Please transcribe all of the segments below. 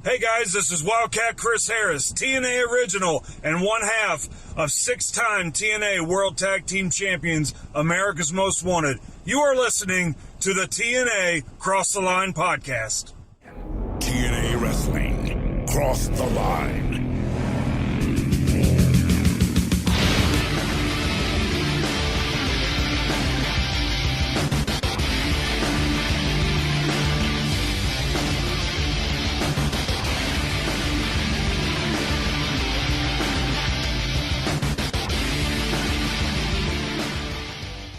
Hey guys, this is Wildcat Chris Harris, TNA original and one half of six-time TNA World Tag Team Champions, America's Most Wanted. You are listening to the TNA Cross the Line podcast. TNA Wrestling, Cross the Line.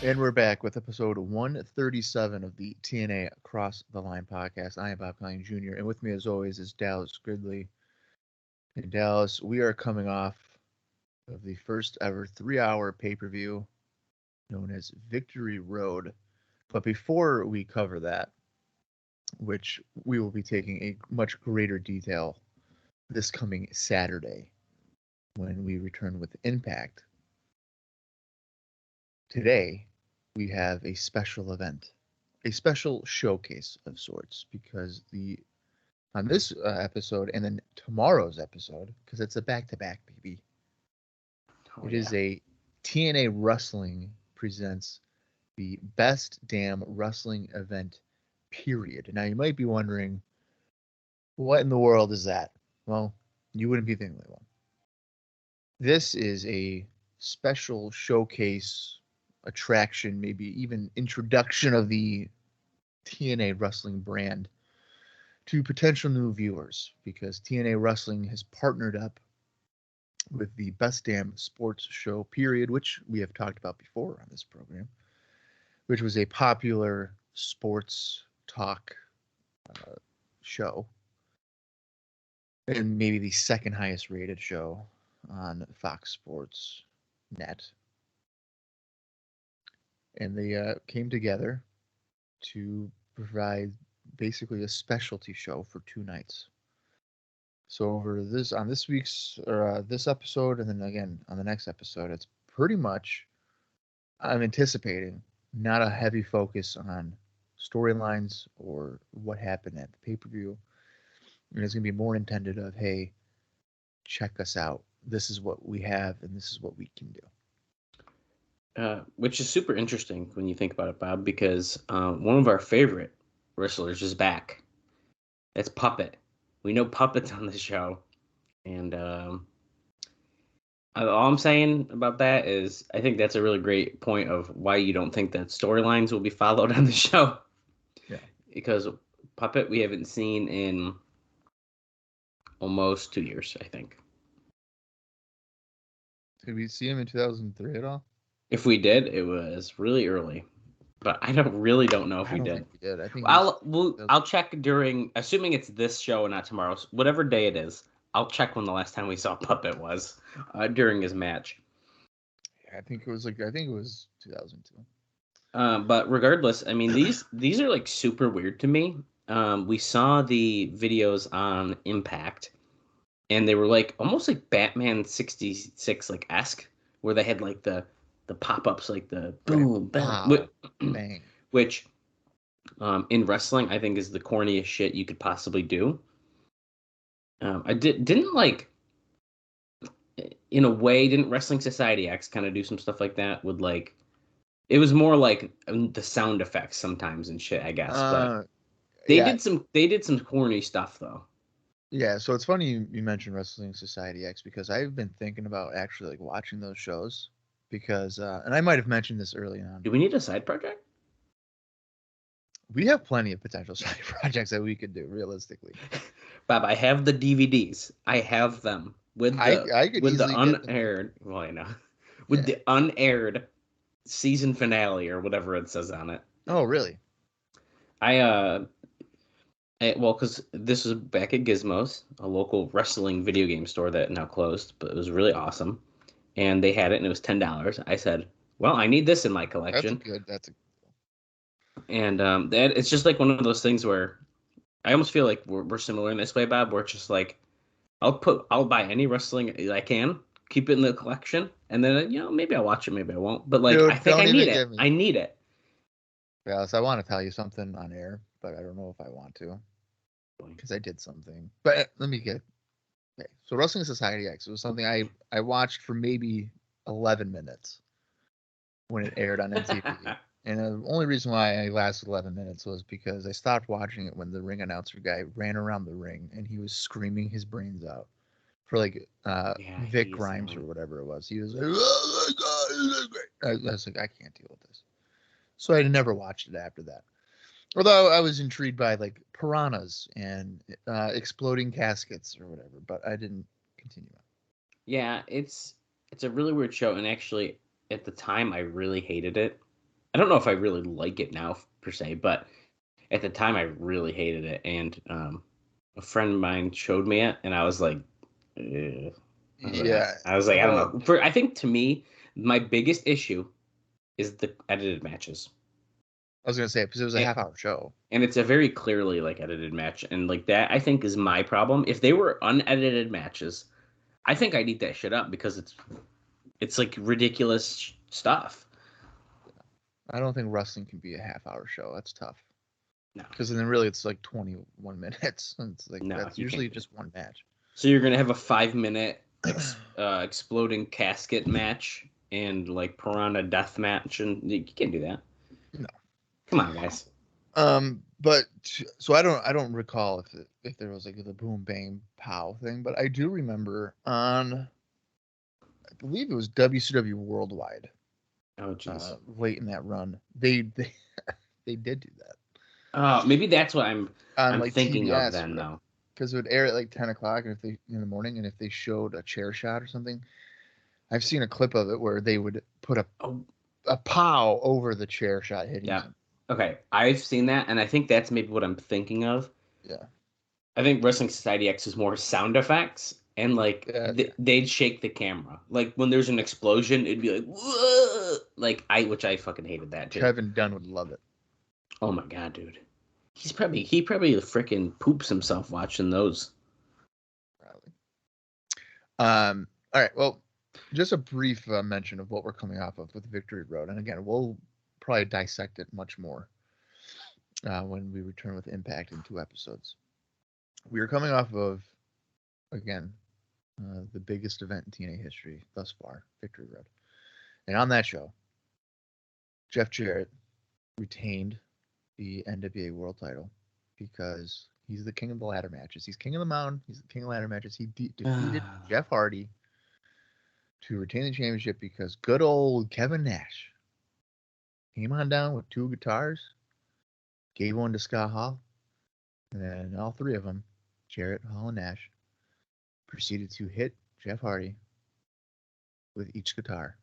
And we're back with episode 137 of the TNA Cross the Line podcast. I am Bob Colling Jr. And with me, as always, is Dallas Gridley. In Dallas, we are coming off of the first ever 3-hour pay-per-view known as Victory Road. But before we cover that, which we will be taking a much greater detail this coming Saturday when we return with Impact, today we have a special event, a special showcase of sorts, because on this episode and then tomorrow's episode, because it's a back-to-back, baby. It is a TNA Wrestling presents the best damn wrestling event, period. Now you might be wondering, what in the world is that? Well, you wouldn't be the only one. This is a special showcase attraction, maybe even introduction of the TNA Wrestling brand to potential new viewers, because TNA Wrestling has partnered up with the Best Damn Sports Show, period, which we have talked about before on this program, which was a popular sports talk show, and maybe the second highest rated show on Fox Sports Net. And they came together to provide basically a specialty show for 2 nights. So on this week's or this episode, and then again on the next episode, it's pretty much, I'm anticipating, not a heavy focus on storylines or what happened at the pay-per-view. And it's gonna be more intended of, hey, check us out. This is what we have, and this is what we can do. Which is super interesting when you think about it, Bob, because one of our favorite wrestlers is back. It's Puppet. We know Puppet's on the show. And all I'm saying about that is I think that's a really great point of why you don't think that storylines will be followed on the show. Yeah. Because Puppet we haven't seen in almost 2 years, I think. Did we see him in 2003 at all? If we did, it was really early, but I don't know if we did. Think we did. I think I'll check during, assuming it's this show and not tomorrow's, whatever day it is. I'll check when the last time we saw Puppet was during his match. I think it was 2002. But regardless, I mean these are like super weird to me. We saw the videos on Impact, and they were like almost like Batman 66 like esque, where they had like the pop-ups, like the boom, bang, bang. Which in wrestling I think is the corniest shit you could possibly do. I didn't like, in a way, didn't Wrestling Society X kind of do some stuff like that with like, it was more like the sound effects sometimes and shit, I guess. But they did some corny stuff though. Yeah, so it's funny you mentioned Wrestling Society X, because I've been thinking about actually like watching those shows. Because, and I might have mentioned this early on. Do we need a side project? We have plenty of potential side projects that we could do, realistically. Bob, I have the DVDs. I have them with the unaired. Well, I know, with the unaired season finale or whatever it says on it. Oh, really? Well, because this was back at Gizmos, a local wrestling video game store that now closed, but it was really awesome. And they had it, and it was $10. I said, well, I need this in my collection. That's a good. And that it's just like one of those things where I almost feel like we're similar in this way, Bob. Where it's just like I'll buy any wrestling I can, keep it in the collection, and then maybe I'll watch it, maybe I won't. But like, dude, I think I need it. I need it. Yeah, so I want to tell you something on air, but I don't know if I want to. because I did something. But let me get. Okay. So Wrestling Society X was something I watched for maybe 11 minutes when it aired on MTV. And the only reason why I lasted 11 minutes was because I stopped watching it when the ring announcer guy ran around the ring and he was screaming his brains out for like Vic Grimes or whatever it was. He was like, "Oh my God, this is great." I was like, I can't deal with this. So I never watched it after that. Although I was intrigued by like piranhas and exploding caskets or whatever, but I didn't continue on. Yeah, it's a really weird show, and actually, at the time, I really hated it. I don't know if I really like it now per se, but at the time, I really hated it. And a friend of mine showed me it, and I was like, "Ugh." Yeah. I was like, I don't know. I think to me, my biggest issue is the edited matches. I was gonna say because it was a half-hour show, and it's a very clearly like edited match, and like that I think is my problem. If they were unedited matches, I think I'd eat that shit up because it's like ridiculous stuff. I don't think wrestling can be a half-hour show. That's tough. No, because then really it's like 21 minutes. It's like no, that's usually just one match. So you're gonna have a 5-minute exploding casket match and like piranha death match, and you can't do that. No, come on, guys. But so I don't recall if there was like the boom bang pow thing, but I do remember on I believe it was WCW Worldwide. Oh jeez. Late in that run, they they did do that. Maybe that's what I'm like thinking TBS, of then though. Because it would air at like 10 o'clock and if they in the morning, and if they showed a chair shot or something, I've seen a clip of it where they would put a pow over the chair shot hitting something. Okay, I've seen that, and I think that's maybe what I'm thinking of. Yeah. I think Wrestling Society X is more sound effects, and like they'd shake the camera. Like when there's an explosion, it'd be like, whoa! Like which I fucking hated that too. Kevin Dunn would love it. Oh my god, dude. He probably freaking poops himself watching those. Probably. All right. Well, just a brief mention of what we're coming off of with Victory Road, and again, we'll probably dissect it much more when we return with Impact in 2 episodes. We are coming off of, again, the biggest event in TNA history thus far, Victory Road, and on that show, Jeff Jarrett retained the NWA World Title because he's the king of the ladder matches. He's king of the mountain. He's the king of ladder matches. He defeated Jeff Hardy to retain the championship because good old Kevin Nash came on down with 2 guitars, gave one to Scott Hall, and then all 3 of them, Jarrett, Hall, and Nash, proceeded to hit Jeff Hardy with each guitar,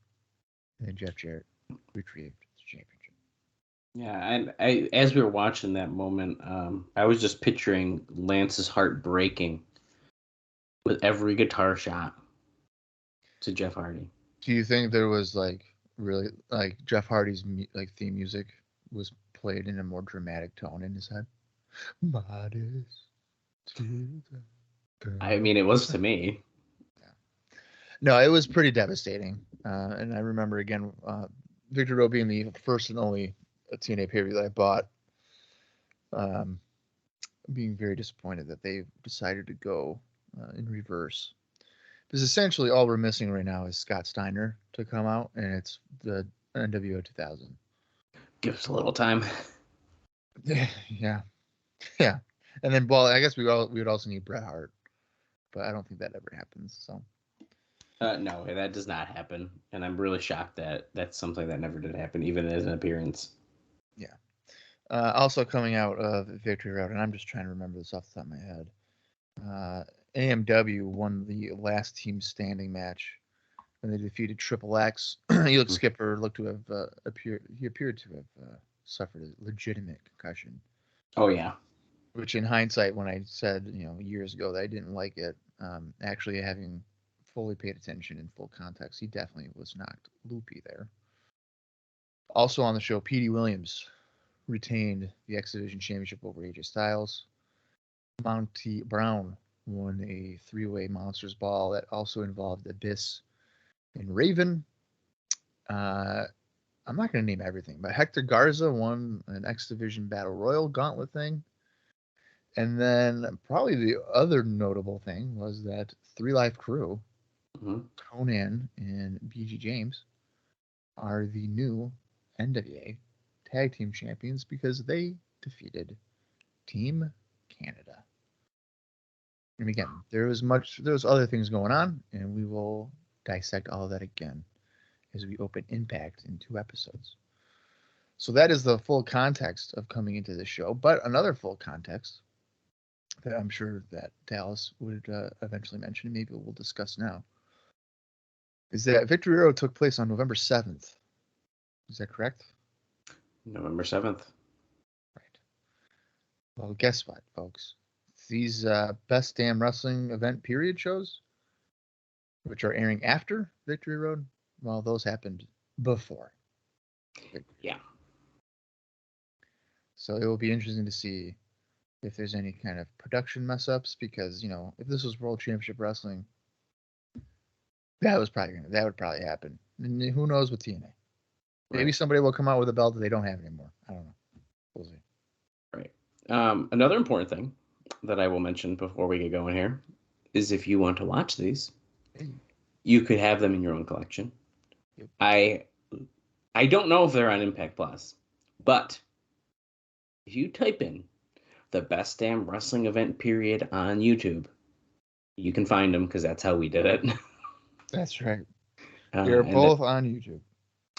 and then Jeff Jarrett retrieved the championship. Yeah, and as we were watching that moment, I was just picturing Lance's heart breaking with every guitar shot to Jeff Hardy. Do you think there was like really like Jeff Hardy's like theme music was played in a more dramatic tone in his head? I mean, it was to me. Yeah. No, it was pretty devastating, and I remember again, Victory Road being the first and only TNA pay-per-view that I bought, being very disappointed that they decided to go in reverse. Because essentially all we're missing right now is Scott Steiner to come out, and it's the NWO 2000. Give us a little time. Yeah. And then, well, I guess we would also need Bret Hart, but I don't think that ever happens. So. No, that does not happen, and I'm really shocked that that's something that never did happen, even as an appearance. Yeah. Also coming out of Victory Road, and I'm just trying to remember this off the top of my head. AMW won the last team standing match when they defeated Triple X. Elix Skipper looked to have appeared to have suffered a legitimate concussion. Oh yeah. Which in hindsight, when I said years ago that I didn't like it, actually having fully paid attention in full context, he definitely was knocked loopy there. Also on the show, Petey Williams retained the X Division Championship over AJ Styles. Monty Brown won a 3-way Monsters Ball that also involved Abyss and Raven. I'm not going to name everything, but Hector Garza won an X Division Battle Royal gauntlet thing. And then probably the other notable thing was that Three Life Crew, Conan and BG James, are the new NWA Tag Team Champions because they defeated Team Canada. And again, there was other things going on, and we will dissect all of that again as we open Impact in 2 episodes. So that is the full context of coming into this show. But another full context that I'm sure that Dallas would eventually mention, and maybe we'll discuss now, is that Victory Road took place on November 7th. Is that correct? November 7th. Right. Well, guess what, folks? These Best Damn Wrestling event period shows, which are airing after Victory Road, well, those happened before. Yeah. So it will be interesting to see if there's any kind of production mess ups, because, if this was World Championship Wrestling, that would probably happen. And who knows with TNA? Maybe somebody will come out with a belt that they don't have anymore. I don't know. We'll see. Right. Another important thing that I will mention before we get going here is if you want to watch these, you could have them in your own collection. Yep. I don't know if they're on Impact Plus, but if you type in the Best Damn Wrestling event period on YouTube, you can find them because that's how we did it. That's right. They're both on YouTube.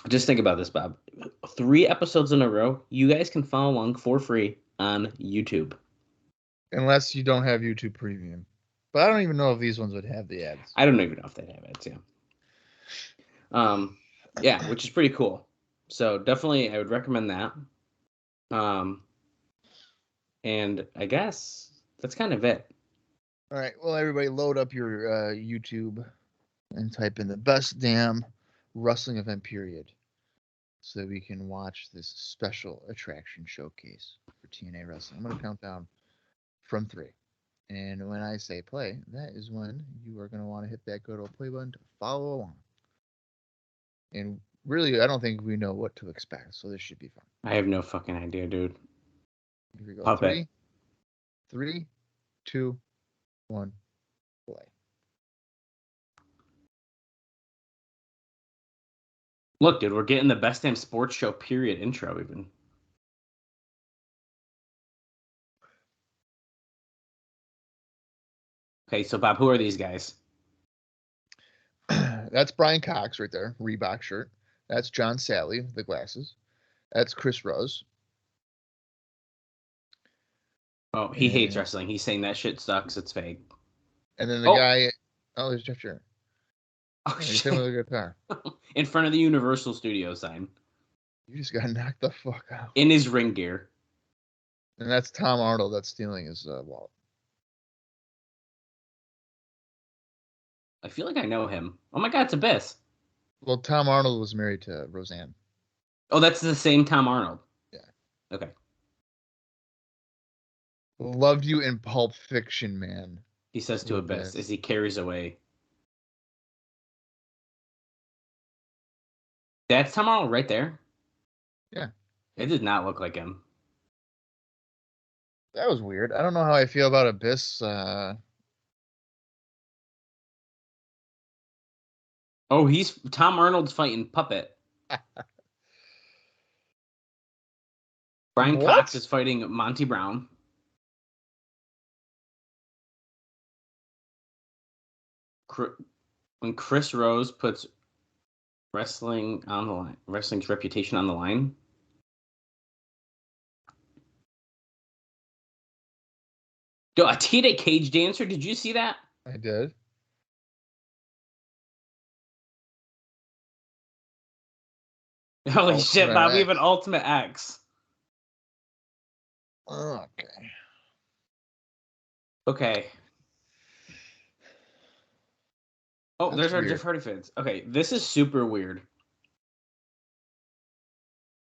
Just think about this, Bob. 3 episodes in a row, you guys can follow along for free on YouTube. Unless you don't have YouTube Premium. But I don't even know if these ones would have the ads. I don't even know if they'd have ads, yeah. Yeah, which is pretty cool. So definitely I would recommend that. And I guess that's kind of it. All right. Well, everybody load up your YouTube and type in the Best Damn Wrestling event period so that we can watch this special attraction showcase for TNA Wrestling. I'm going to count down from 3. And when I say play, that is when you are going to want to hit that good old play button to follow along. And really, I don't think we know what to expect, so this should be fun. I have no fucking idea, dude. Here we go. Puppet. 3, 2, 1, play. Look, dude, we're getting the Best Damn Sports Show period intro even. Okay, so Bob, who are these guys? That's Bryan Cox right there, Reebok shirt. That's John Salley, the glasses. That's Chris Rose. Oh, he hates wrestling. He's saying that shit sucks. It's fake. And then the guy, there's Jeff Jarrett. Oh, He's shit. with a guitar. In front of the Universal Studio sign. You just got knocked the fuck out. In his ring gear. And that's Tom Arnold that's stealing his wallet. I feel like I know him. Oh my god, it's Abyss. Well, Tom Arnold was married to Roseanne. Oh, that's the same Tom Arnold. Yeah. Okay. Loved you in Pulp Fiction, man. He says to Abyss as he carries away. That's Tom Arnold right there? Yeah. It did not look like him. That was weird. I don't know how I feel about Abyss. Oh, Tom Arnold's fighting Puppet. Bryan Cox is fighting Monty Brown. When Chris Rose puts wrestling on the line, wrestling's reputation on the line. Yo, a TNA cage dancer. Did you see that? I did. Holy shit, Bob! We have an Ultimate X. Okay. Okay. Oh, That's there's our weird. Jeff Hardy fans. Okay, this is super weird.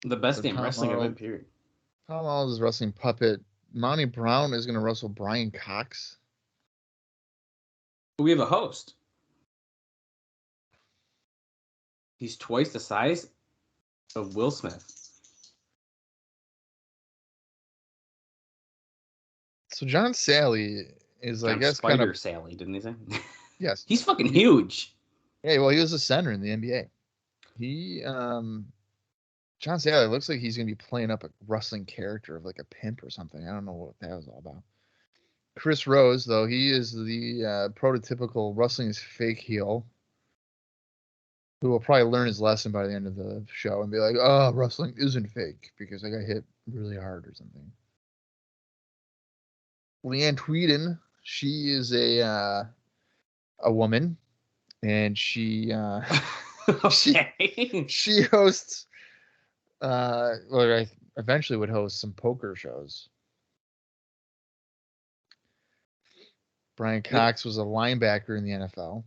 The Best Damn Wrestling event period. Tom Arnold is wrestling Puppet. Monty Brown is going to wrestle Bryan Cox. We have a host. He's twice the size of Will Smith. So John Salley is, I guess, kind of Salley, didn't he say? yes. He's fucking huge. Yeah, well, he was a center in the NBA. John Salley looks like he's gonna be playing up a wrestling character of like a pimp or something. I don't know what that was all about. Chris Rose, though, he is the prototypical wrestling's fake heel, who will probably learn his lesson by the end of the show and be like, "Oh, wrestling isn't fake because I got hit really hard or something." Leeann Tweeden, she is a woman, and she Okay. she hosts I eventually would host some poker shows. Bryan Cox was a linebacker in the NFL.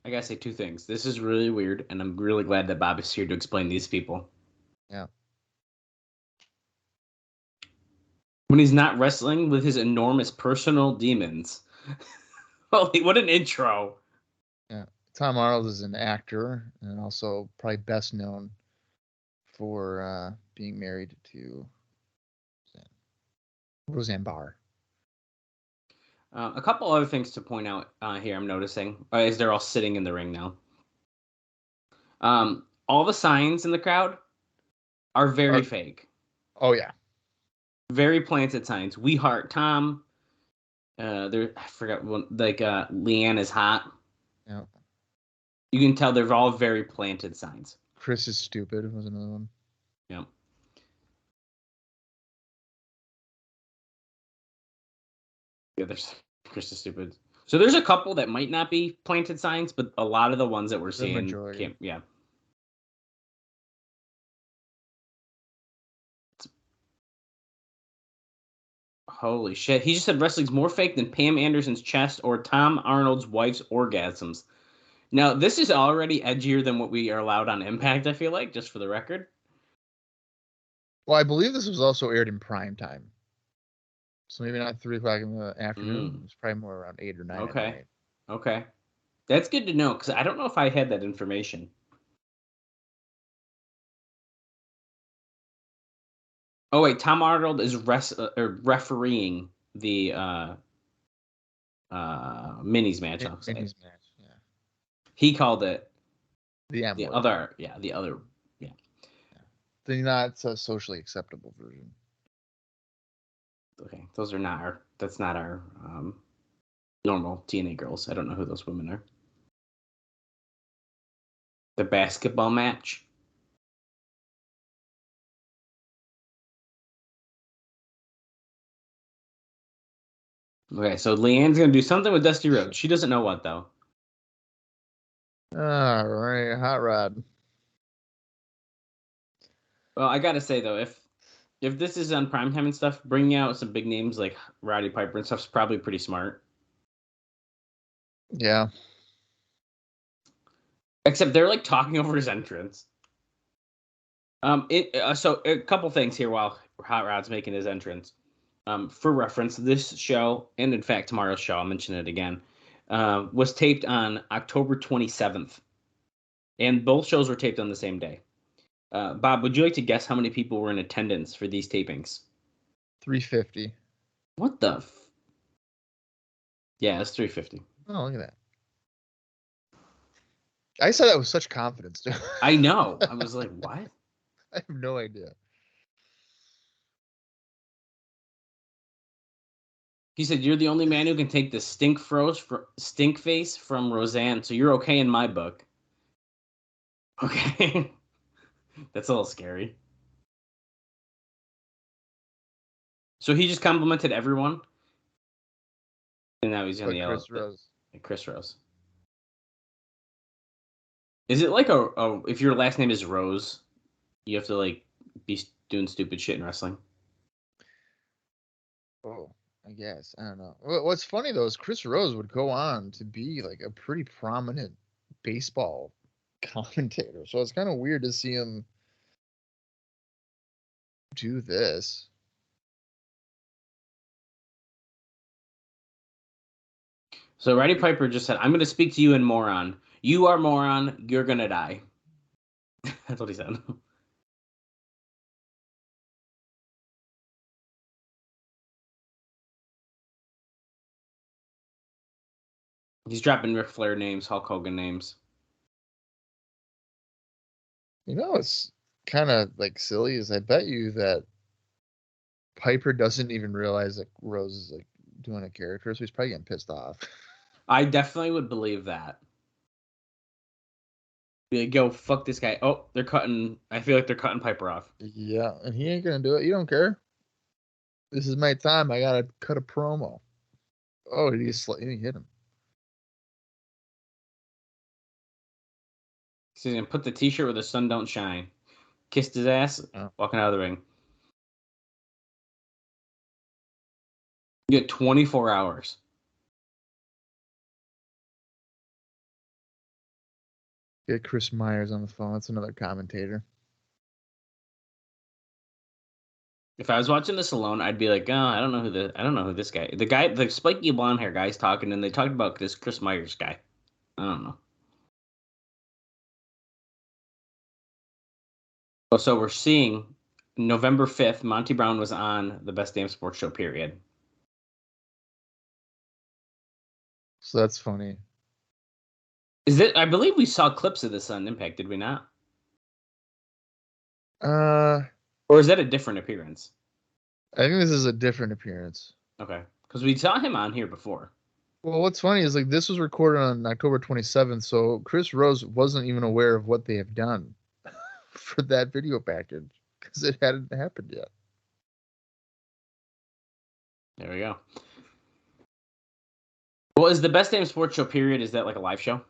I gotta say two things. This is really weird, and I'm really glad that Bob is here to explain these people. Yeah. When he's not wrestling with his enormous personal demons. Holy, what an intro. Yeah. Tom Arnold is an actor and also probably best known for being married to Roseanne Barr. A couple other things to point out here I'm noticing as they're all sitting in the ring now. All the signs in the crowd are very fake. Oh, yeah. Very planted signs. We heart Tom. I forgot one, like Leanne is hot. Yeah. You can tell they're all very planted signs. Chris is stupid was another one. Yeah. Yeah, there's Chris is stupid. So there's a couple that might not be planted signs, but a lot of the ones that we're seeing can't. Yeah. Holy shit. He just said wrestling's more fake than Pam Anderson's chest or Tom Arnold's wife's orgasms. Now, this is already edgier than what we are allowed on Impact, I feel like, just for the record. Well, I believe this was also aired in prime time. So maybe not 3 o'clock in the afternoon. It's probably more around 8 or 9 at night. Okay. That's good to know, because I don't know if I had that information. Oh, wait, Tom Arnold is refereeing the minis match. Minis match, yeah. He called it the other. The not so socially acceptable version. Okay, that's not our normal TNA girls. I don't know who those women are. The basketball match. Okay, so Leanne's gonna do something with Dusty Rhodes. She doesn't know what though. All right, Hot Rod. Well, I gotta say though, if this is on primetime and stuff, bringing out some big names like Roddy Piper and stuff's probably pretty smart. Yeah. Except they're like talking over his entrance. So a couple things here while Hot Rod's making his entrance. For reference, this show, and in fact tomorrow's show, I'll mention it again, was taped on October 27th. And both shows were taped on the same day. Bob, would you like to guess how many people were in attendance for these tapings? 350. What the Yeah, it's 350. Oh, look at that. I said that with such confidence, too. I know. I was like, what? I have no idea. He said, "You're the only man who can take the stink face from Roseanne, so you're okay in my book." Okay. That's a little scary. So he just complimented everyone? And now he's going to yell at Chris Rose. Is it like if your last name is Rose, you have to like be doing stupid shit in wrestling? Oh, I guess. I don't know. What's funny though is Chris Rose would go on to be like a pretty prominent baseball commentator. So it's kind of weird to see him do this. So Roddy Piper just said, "I'm going to speak to you in moron. You are moron. You're going to die." That's what he said. He's dropping Ric Flair names, Hulk Hogan names. You know, it's kind of like silly. Is I bet you that Piper doesn't even realize that Rose is like doing a character, so he's probably getting pissed off. I definitely would believe that. Be like, yo, fuck this guy. Oh, they're cutting. I feel like they're cutting Piper off. Yeah, and he ain't gonna do it. You don't care. This is my time. I gotta cut a promo. Oh, he hit him. So he's gonna put the T-shirt where the sun don't shine. Kissed his ass, walking out of the ring. You get 24 hours. Get Chris Myers on the phone. That's another commentator. If I was watching this alone, I'd be like, oh, I don't know who this guy. The spiky blonde hair guy's talking, and they talked about this Chris Myers guy. I don't know. So we're seeing November 5th, Monty Brown was on the Best Damn Sports Show, period. So that's funny. I believe we saw clips of this on Impact, did we not? Or is that a different appearance? I think this is a different appearance. Okay. Because we saw him on here before. Well, what's funny is like this was recorded on October 27th, so Chris Rose wasn't even aware of what they have done for that video package because it hadn't happened yet. There we go. Well, is the Best Damn Sports Show, period, is that like a live show?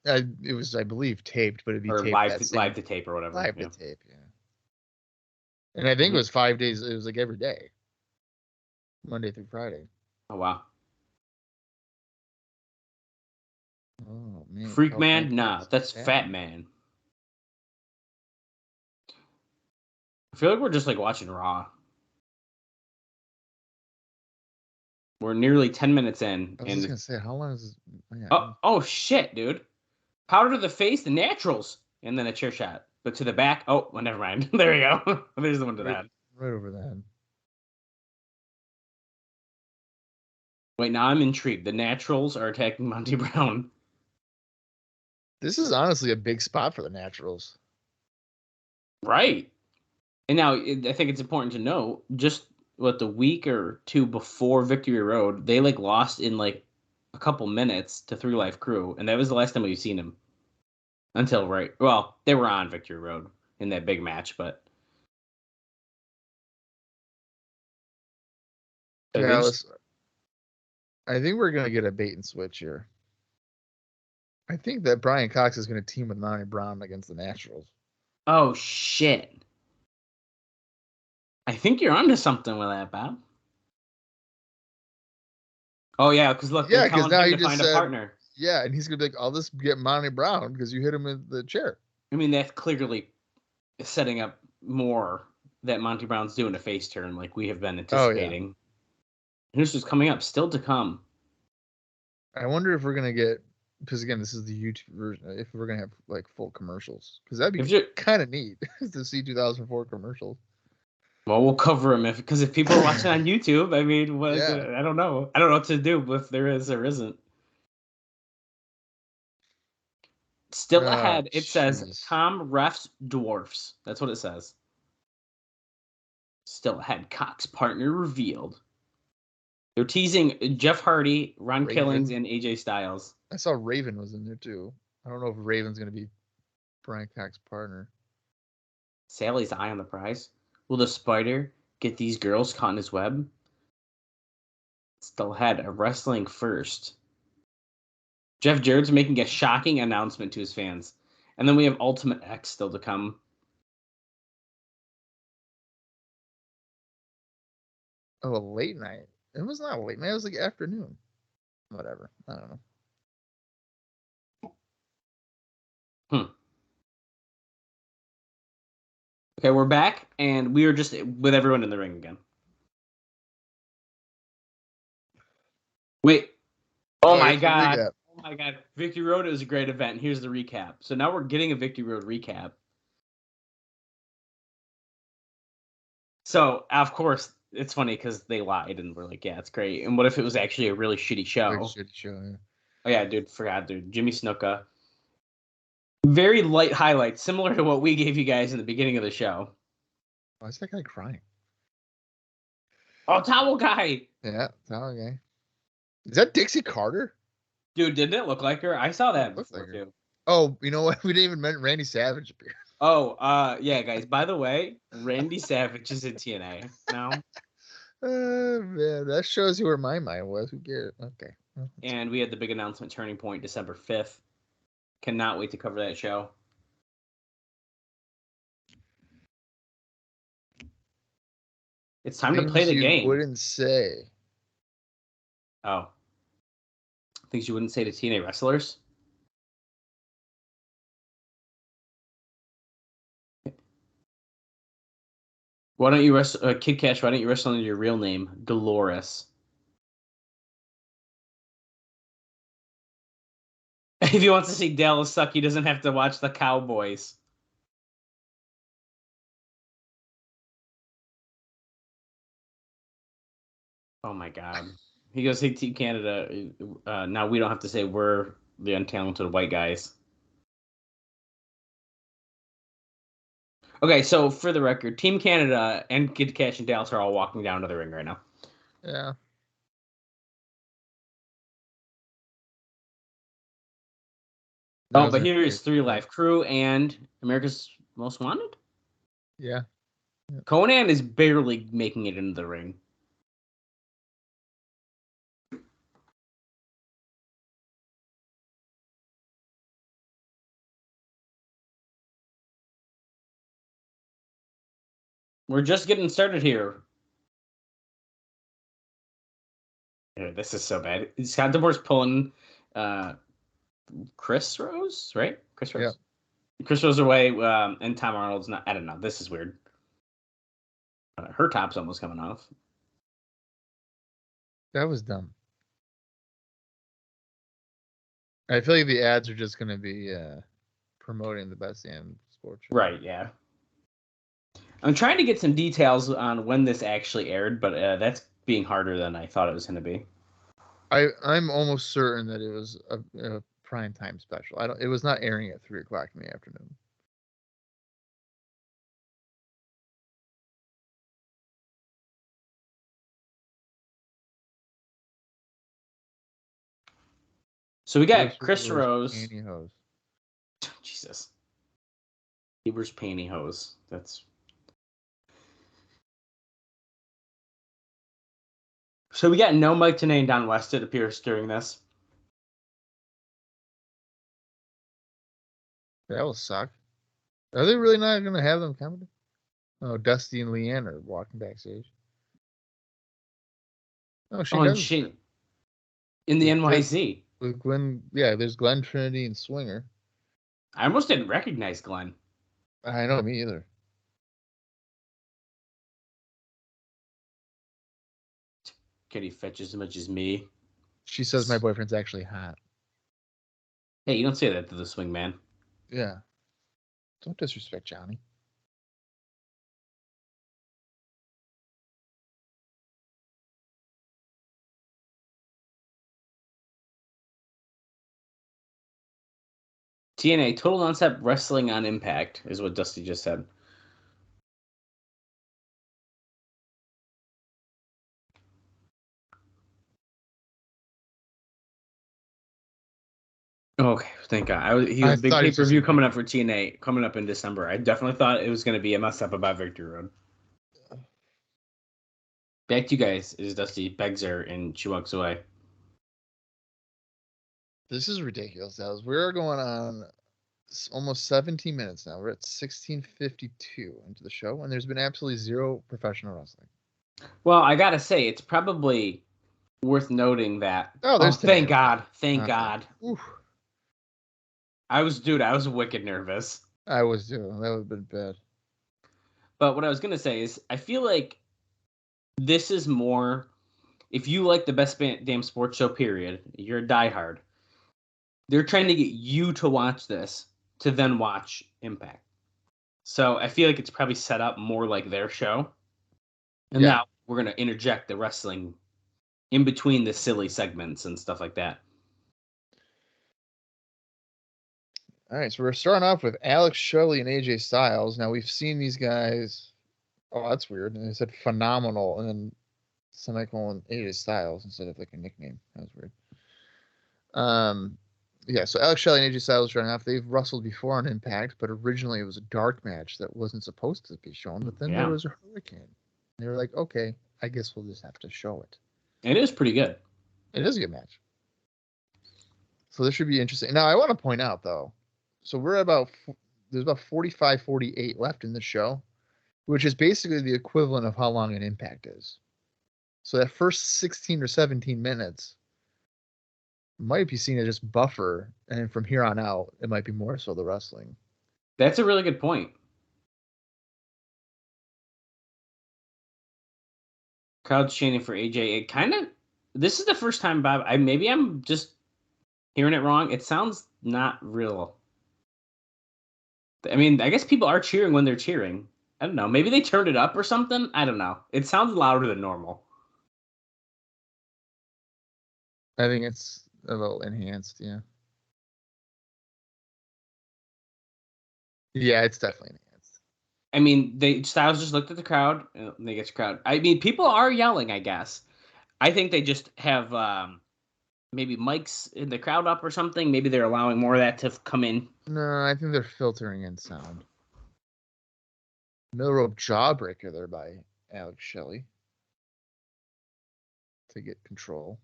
It was, I believe, taped, but it'd be or taped live to tape or whatever. Live to tape, yeah. And I think it was 5 days. It was like every day, Monday through Friday. Oh wow. Oh man. Freak Man? Nah, that's Fat Man. I feel like we're just like watching Raw. We're nearly 10 minutes in. I was just gonna say, how long is this? Yeah. Oh shit, dude. Powder to the face, the naturals. And then a chair shot. But to the back. Oh, well, never mind. There we go. There's the one to that. Right over the head. Wait, now I'm intrigued. The naturals are attacking Monty Brown. This is honestly a big spot for the naturals. Right. And now I think it's important to know, just the week or two before Victory Road, they like lost in like a couple minutes to 3 Live Crew, and that was the last time we've seen him. Until they were on Victory Road in that big match, but yeah, I think we're gonna get a bait and switch here. I think that Bryan Cox is gonna team with Monty Brown against the Naturals. Oh shit! I think you're onto something with that, Bob. Oh yeah, because look, yeah, because now you just find a partner. Yeah, and he's gonna be like, "I'll just get Monty Brown because you hit him in the chair." I mean, that's clearly setting up more that Monty Brown's doing a face turn, like we have been anticipating. Oh, yeah. This is coming up, still to come. I wonder if we're gonna get, because again, this is the YouTube version. If we're gonna have like full commercials, because that'd be kind of neat to see 2004 commercials. Well, we'll cover them because if people are watching on YouTube, I mean, I don't know. I don't know what to do if there is or isn't. Still ahead, it says Tom refs dwarfs. That's what it says. Still ahead, Cox partner revealed. They're teasing Jeff Hardy, Ron Killings, and AJ Styles. I saw Raven was in there too. I don't know if Raven's going to be Bryan Cox's partner. Sally's eye on the prize. Will the spider get these girls caught in his web? Still ahead, a wrestling first. Jeff Jarrett's making a shocking announcement to his fans. And then we have Ultimate X still to come. Oh, a late night. It was not a late night. It was like afternoon. Whatever. I don't know. Okay, we're back, and we are just with everyone in the ring again. Wait. Oh, my God. Oh my God. Victory Road is a great event. Here's the recap. So now we're getting a Victory Road recap. So, of course, it's funny because they lied and we're like, yeah, it's great. And what if it was actually a really shitty show? Like shitty show, yeah. Oh yeah, dude, forgot, dude. Jimmy Snuka. Very light highlights, similar to what we gave you guys in the beginning of the show. Why is that guy crying? Oh, towel guy. Yeah, towel guy. Is that Dixie Carter? Dude, didn't it look like her? I saw that before, like her. too. Oh, you know what? We didn't even mention Randy Savage appeared. Oh, yeah, guys. By the way, Randy Savage is in TNA now. Oh, man, that shows you where my mind was. Who cares? Okay. And we had the big announcement, Turning Point, December 5th. Cannot wait to cover that show. It's time to play the game. Wouldn't say. Oh. Things you wouldn't say to TNA wrestlers? Why don't you wrestle, Kid Kash, why don't you wrestle under your real name, Dolores? If he wants to see Dallas suck, he doesn't have to watch the Cowboys. Oh my God. He goes, hey, Team Canada, now we don't have to say we're the untalented white guys. Okay, so for the record, Team Canada and Kid Kash and Dallas are all walking down to the ring right now. Yeah. Oh, but here is 3 Live Crew and America's Most Wanted? Yeah. Conan is barely making it into the ring. We're just getting started here. Yeah, this is so bad. Scott D'Amore's pulling Chris Rose, right? Chris Rose. Yeah. Chris Rose away, and Tom Arnold's not. I don't know. This is weird. Her top's almost coming off. That was dumb. I feel like the ads are just going to be promoting the best damn sports show. Right, yeah. I'm trying to get some details on when this actually aired, but that's being harder than I thought it was going to be. I'm almost certain that it was a prime time special. It was not airing at 3:00 in the afternoon. So we got Chris Rose. Pantyhose. Jesus. Heber's pantyhose. That's. So we got no Mike Tenay and Don West, it appears, during this. That will suck. Are they really not going to have them coming? Oh, Dusty and Leanne are walking backstage. Oh, she in the NYC. With Glenn, yeah, there's Glenn, Trinity, and Swinger. I almost didn't recognize Glenn. I know, me either. Can he fetch as much as me? She says my boyfriend's actually hot. Hey, you don't say that to the swing man. Yeah. Don't disrespect Johnny. TNA, Total Nonstop Wrestling on Impact, is what Dusty just said. Okay, thank God. He was a big pay-per-view coming up for TNA, coming up in December. I definitely thought it was going to be a mess-up about Victory Road. Back to you guys is Dusty begs her and she walks away. This is ridiculous, Dallas. We're going on almost 17 minutes now. We're at 16:52 into the show, and there's been absolutely zero professional wrestling. Well, I gotta say, it's probably worth noting that. Thank God. Thank God. Oof. I was wicked nervous. I was too. That would have been bad. But what I was gonna say is, I feel like this is more. If you like the best damn sports show, period, you're a diehard. They're trying to get you to watch this to then watch Impact. So I feel like it's probably set up more like their show. And now we're going to interject the wrestling in between the silly segments and stuff like that. All right, so we're starting off with Alex Shelley and AJ Styles. Now, we've seen these guys. Oh, that's weird. And they said phenomenal, and then semicolon AJ Styles instead of like a nickname. That was weird. Yeah, so Alex Shelley and AJ Styles starting off. They've wrestled before on Impact, but originally it was a dark match that wasn't supposed to be shown. But then there was a hurricane. They were like, okay, I guess we'll just have to show it. It is pretty good. It is a good match. So this should be interesting. Now, I want to point out, though, so there's about 45, 48 left in the show, which is basically the equivalent of how long an Impact is. So that first 16 or 17 minutes might be seen as just buffer, and then from here on out, it might be more so the wrestling. That's a really good point. Crowd's chanting for AJ. It kind of, this is the first time, Bob, maybe I'm just hearing it wrong. It sounds not real. I mean, I guess people are cheering when they're cheering. I don't know. Maybe they turned it up or something. I don't know. It sounds louder than normal. I think it's a little enhanced, yeah. Yeah, it's definitely enhanced. I mean, Styles just looked at the crowd, and they get the crowd. I mean, people are yelling, I guess. I think they just have maybe mics in the crowd up or something. Maybe they're allowing more of that to come in. No, I think they're filtering in sound. Middle rope jawbreaker there by Alex Shelley to get control.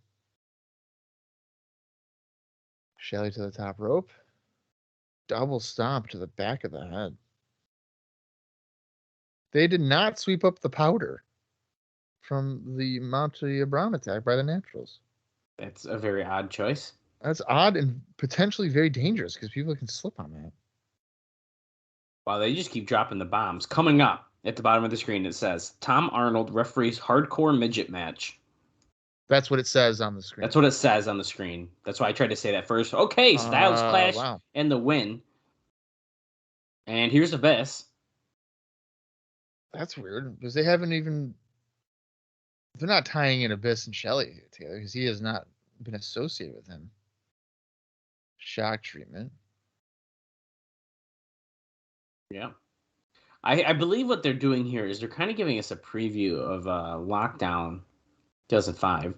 Shelley to the top rope. Double stomp to the back of the head. They did not sweep up the powder from the Monty Brown attack by the Naturals. That's a very odd choice. That's odd and potentially very dangerous because people can slip on that. Wow, they just keep dropping the bombs. Coming up at the bottom of the screen, it says, Tom Arnold referees hardcore midget match. That's what it says on the screen. That's what it says on the screen. That's why I tried to say that first. Okay, Styles Clash and the win. And here's the best. That's weird because they haven't even. They're not tying in Abyss and Shelley together because he has not been associated with him. Shock treatment. Yeah. I believe what they're doing here is they're kind of giving us a preview of Lockdown 2005.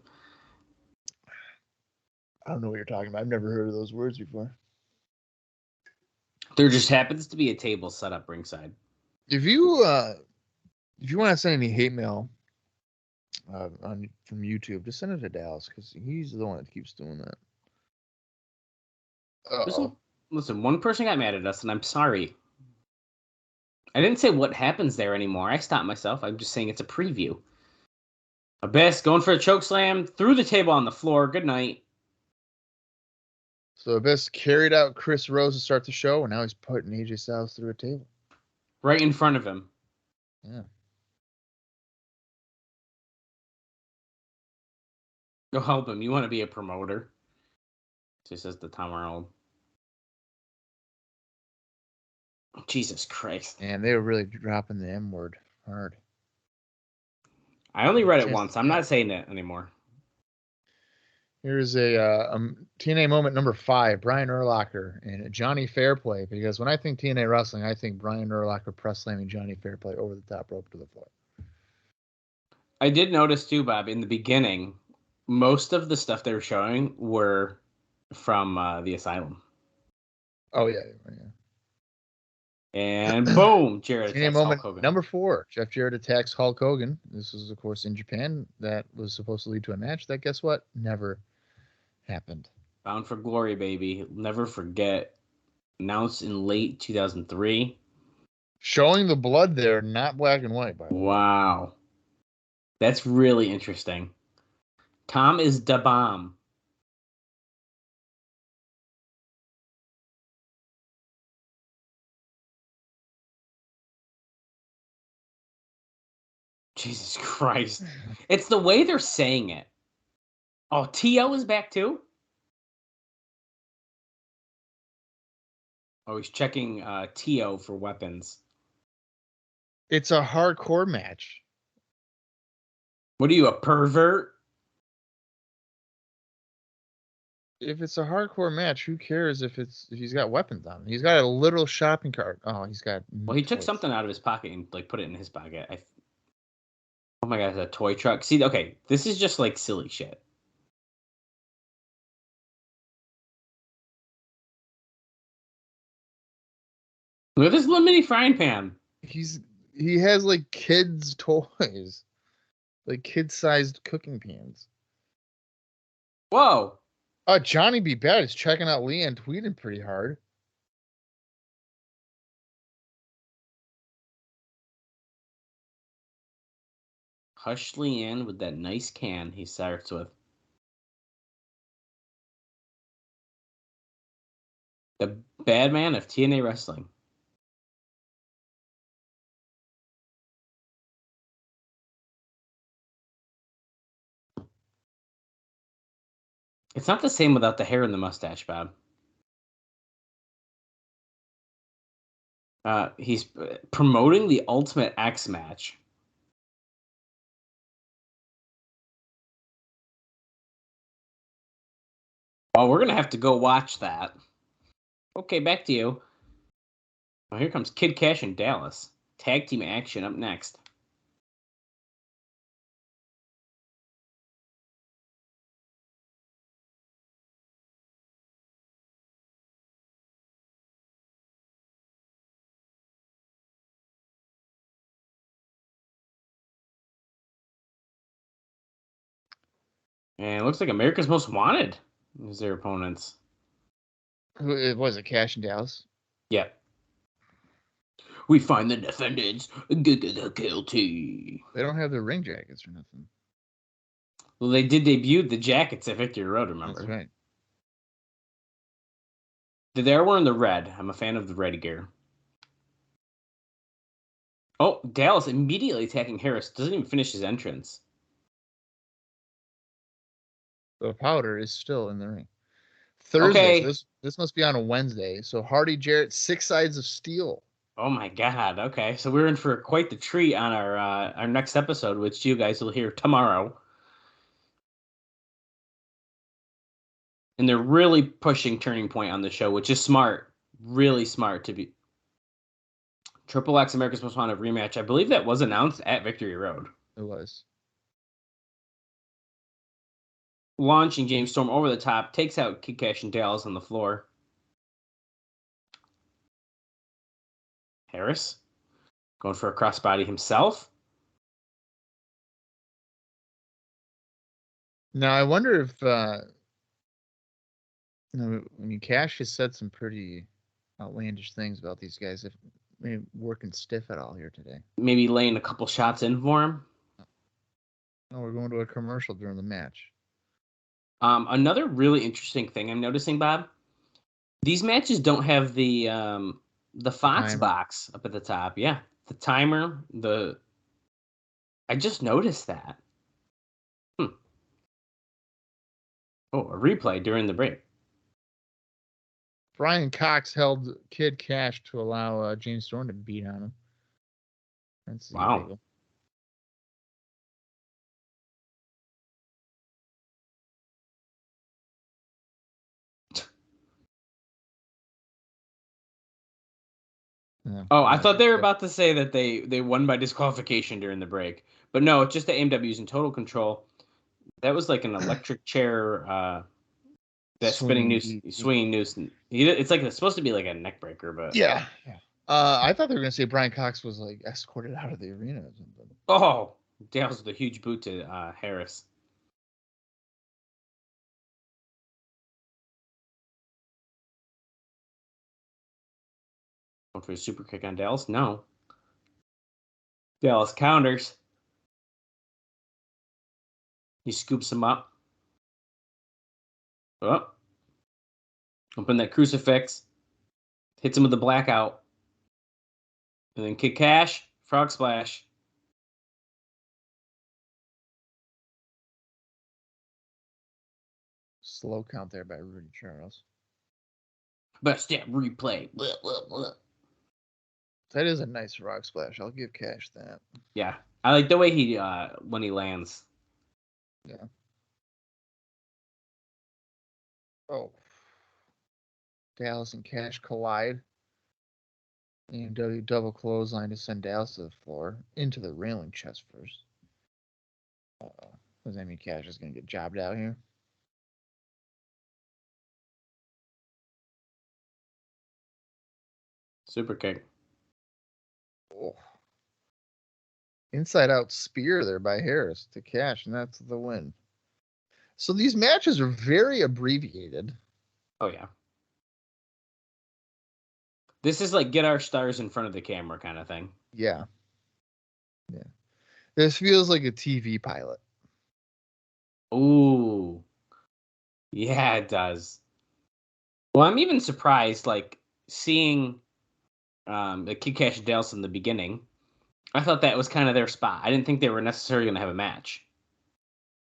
I don't know what you're talking about. I've never heard of those words before. There just happens to be a table set up ringside. If you want to send any hate mail from YouTube, just send it to Dallas because he's the one that keeps doing that. Listen, one person got mad at us, and I'm sorry. I didn't say what happens there anymore. I stopped myself. I'm just saying it's a preview. Abyss going for a choke slam through the table on the floor. Good night. So Abyss carried out Chris Rose to start the show, and now he's putting AJ Styles through a table. Right in front of him. Yeah. Go help him. You want to be a promoter. She says to Tom Arnold. Jesus Christ. And they were really dropping the M word hard. I only read it once. I'm not saying it anymore. Here's a TNA moment number 5, Brian Urlacher and Johnny Fairplay. Because when I think TNA Wrestling, I think Brian Urlacher press slamming Johnny Fairplay over the top rope to the floor. I did notice too, Bob, in the beginning, most of the stuff they were showing were from the Asylum. Oh, yeah. And boom, Jarrett attacks moment Hulk Hogan. Number 4, Jeff Jarrett attacks Hulk Hogan. This was, of course, in Japan. That was supposed to lead to a match that, guess what, never happened. Bound for Glory, baby. Never forget. Announced in late 2003. Showing the blood there, not black and white, by the way. Wow. That's really interesting. Tom is da bomb. Jesus Christ. It's the way they're saying it. Oh, T.O. is back too? Oh, he's checking T.O. for weapons. It's a hardcore match. What are you, a pervert? If it's a hardcore match, who cares if he's got weapons on him? He's got a literal shopping cart. Oh, he's got. Well, he took toys. something out of his pocket and like put it in his pocket. Oh my god, it's a toy truck. See, okay, this is just like silly shit. Look at this little mini frying pan. He has like kids' toys, like kid-sized cooking pans. Whoa. Johnny B. Bad is checking out Leeann Tweeden pretty hard. Hush Leanne with that nice can he starts with. The bad man of TNA Wrestling. It's not the same without the hair and the mustache, Bob. He's promoting the Ultimate X match. Oh, we're going to have to go watch that. Okay, back to you. Oh, here comes Kid Kash and Dallas. Tag team action up next. And it looks like America's Most Wanted is their opponents. Who was it? Cash and Dallas. Yep. We find the defendants guilty. They don't have their ring jackets or nothing. Well, they did debut the jackets at Victory Road, remember? That's right. They're wearing the red. I'm a fan of the red gear. Oh, Dallas immediately attacking Harris. Doesn't even finish his entrance. The powder is still in the ring. Thursday. Okay. This must be on a Wednesday. So Hardy Jarrett, 6 sides of steel. Oh my god. Okay, so we're in for quite the treat on our next episode, which you guys will hear tomorrow. And they're really pushing Turning Point on the show, which is smart. Really smart to be. Triple X America's Most Wanted rematch. I believe that was announced at Victory Road. It was. Launching James Storm over the top, takes out Kid Kash and Dallas on the floor. Harris going for a crossbody himself. Now I wonder if Cash has said some pretty outlandish things about these guys. If maybe working stiff at all here today. Maybe laying a couple shots in for him. Oh, we're going to a commercial during the match. Another really interesting thing I'm noticing, Bob. These matches don't have the Fox box up at the top. Yeah, the timer. I just noticed that. Oh, a replay during the break. Bryan Cox held Kid Kash to allow James Storm to beat on him. That's wow. Illegal. Oh, I thought they were about to say that they won by disqualification during the break. But no, it's just the AMW's in total control. That was like an electric chair, that swinging noose. It's like it's supposed to be like a neck breaker, but yeah. I thought they were gonna say Bryan Cox was like escorted out of the arena or something. Oh, Dale's with a huge boot to Harris. Going for a super kick on Dallas? No. Dallas counters. He scoops him up. Oh. Open that crucifix. Hits him with the blackout. And then Kid Kash. Frog splash. Slow count there by Rudy Charles. Best step replay. Blah, blah, blah. That is a nice rock splash. I'll give Kash that. Yeah. I like the way he when he lands. Yeah. Oh. Dallas and Kash collide. AEW double clothesline to send Dallas to the floor. Into the railing chest first. Uh-oh. Does that mean Kash is going to get jobbed out here? Super kick. Oh. Inside out spear there by Harris to Kash, and that's the win. So these matches are very abbreviated. Oh, yeah. This is like get our stars in front of the camera kind of thing. Yeah. Yeah. This feels like a TV pilot. Ooh. Yeah, it does. Well, I'm even surprised, like, seeing the Kid Cash and Dallas in the beginning. I thought that was kind of their spot. I didn't think they were necessarily going to have a match.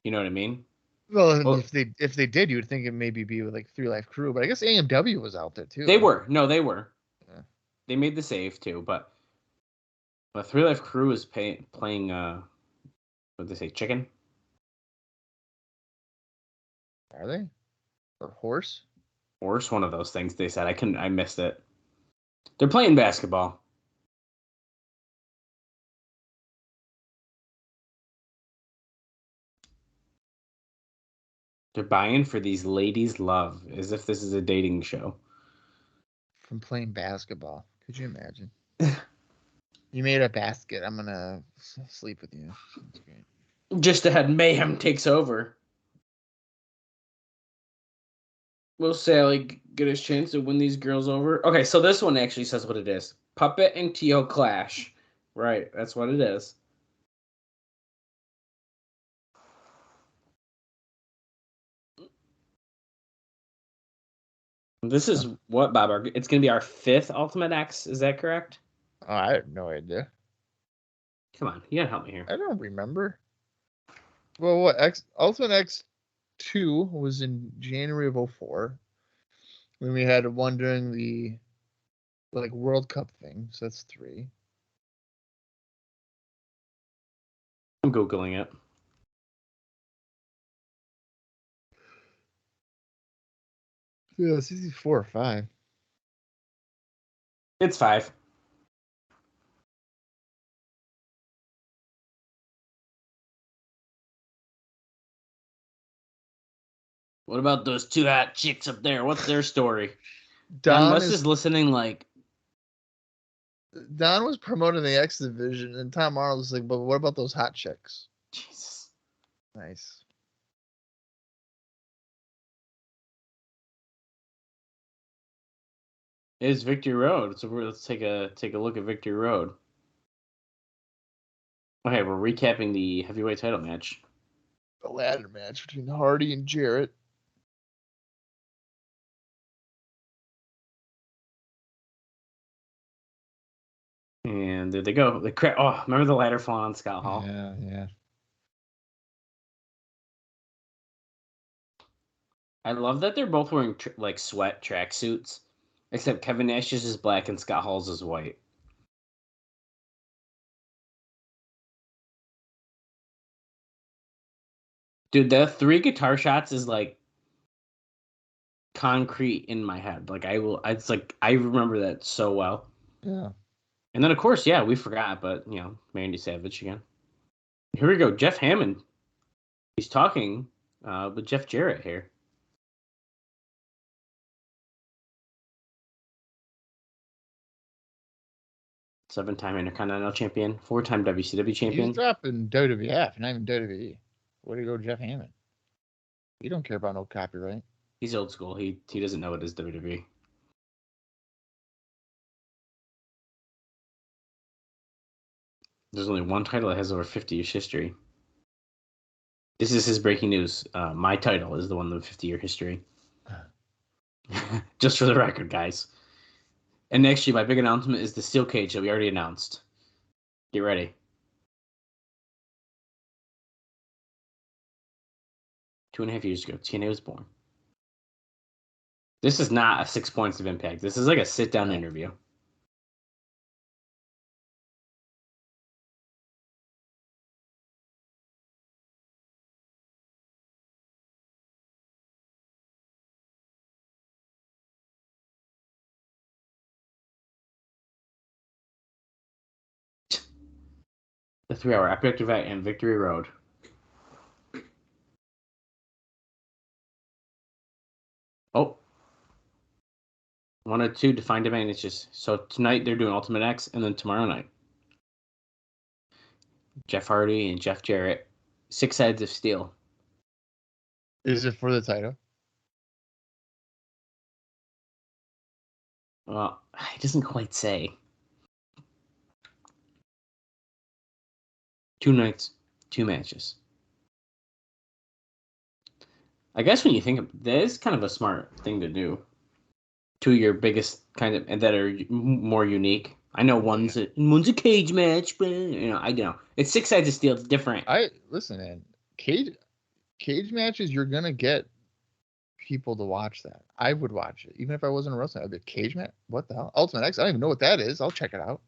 You know what I mean? Well, if they did, you would think it maybe be with like 3 Life Crew, but I guess AMW was out there too. They were. No, they were. Yeah. They made the save too, but 3 Life Crew is playing what did they say, chicken? Are they? Or horse? Horse, one of those things they said. I missed it. They're playing basketball. They're buying for these ladies' love, as if this is a dating show. From playing basketball. Could you imagine? You made a basket. I'm gonna sleep with you. That's great. Just ahead, Mayhem takes over. Will Salley get his chance to win these girls over? Okay, so this one actually says what it is. Puppet and Tio clash. Right, that's what it is. This is what, Bob? It's going to be our 5th Ultimate X. Is that correct? Oh, I have no idea. Come on, you gotta help me here. I don't remember. Well, what Ultimate X2 was in January of 2004. When we had one during the World Cup thing, so that's 3. I'm Googling it. Yeah, it's either 4 or 5. It's 5. What about those 2 hot chicks up there? What's their story? Don West is listening like... Don was promoting the X Division, and Tom Arnold was like, but what about those hot chicks? Jesus. Nice. It is Victory Road, so let's take a look at Victory Road. Okay, we're recapping the heavyweight title match. The ladder match between Hardy and Jarrett. And there they go. Remember the ladder falling on Scott Hall? Yeah. I love that they're both wearing sweat tracksuits, except Kevin Nash's is black and Scott Hall's is white. Dude, the 3 guitar shots is like concrete in my head. I remember that so well. Yeah. And then of course, yeah, we forgot, but Randy Savage again. Here we go, Jeff Hammond. He's talking with Jeff Jarrett here. Seven-time Intercontinental Champion, 4-time WCW Champion. He's dropping WWF, not even WWE. Way to go, Jeff Hammond. You don't care about no copyright. He's old school. He doesn't know it is WWE. There's only one title that has over 50 years history. This is his breaking news. My title is the one with 50-year history. Just for the record, guys. And actually, my big announcement is the steel cage that we already announced. Get ready. 2.5 years ago, TNA was born. This is not a 6 points of impact. This is like a sit-down interview. The 3-hour Epic event and Victory Road. Oh. 1 or 2 defined advantages. So tonight they're doing Ultimate X, and then tomorrow night, Jeff Hardy and Jeff Jarrett. 6 Sides of Steel. Is it for the title? Well, it doesn't quite say. 2 nights, 2 matches. I guess when you think of that is kind of a smart thing to do. 2 of your biggest kind of and that are more unique. I know one's a cage match, but I know it's 6 Sides of Steel. It's different. Listen, man. Cage matches, you're gonna get people to watch that. I would watch it, even if I wasn't a wrestler. I'd be cage match. What the hell? Ultimate X. I don't even know what that is. I'll check it out.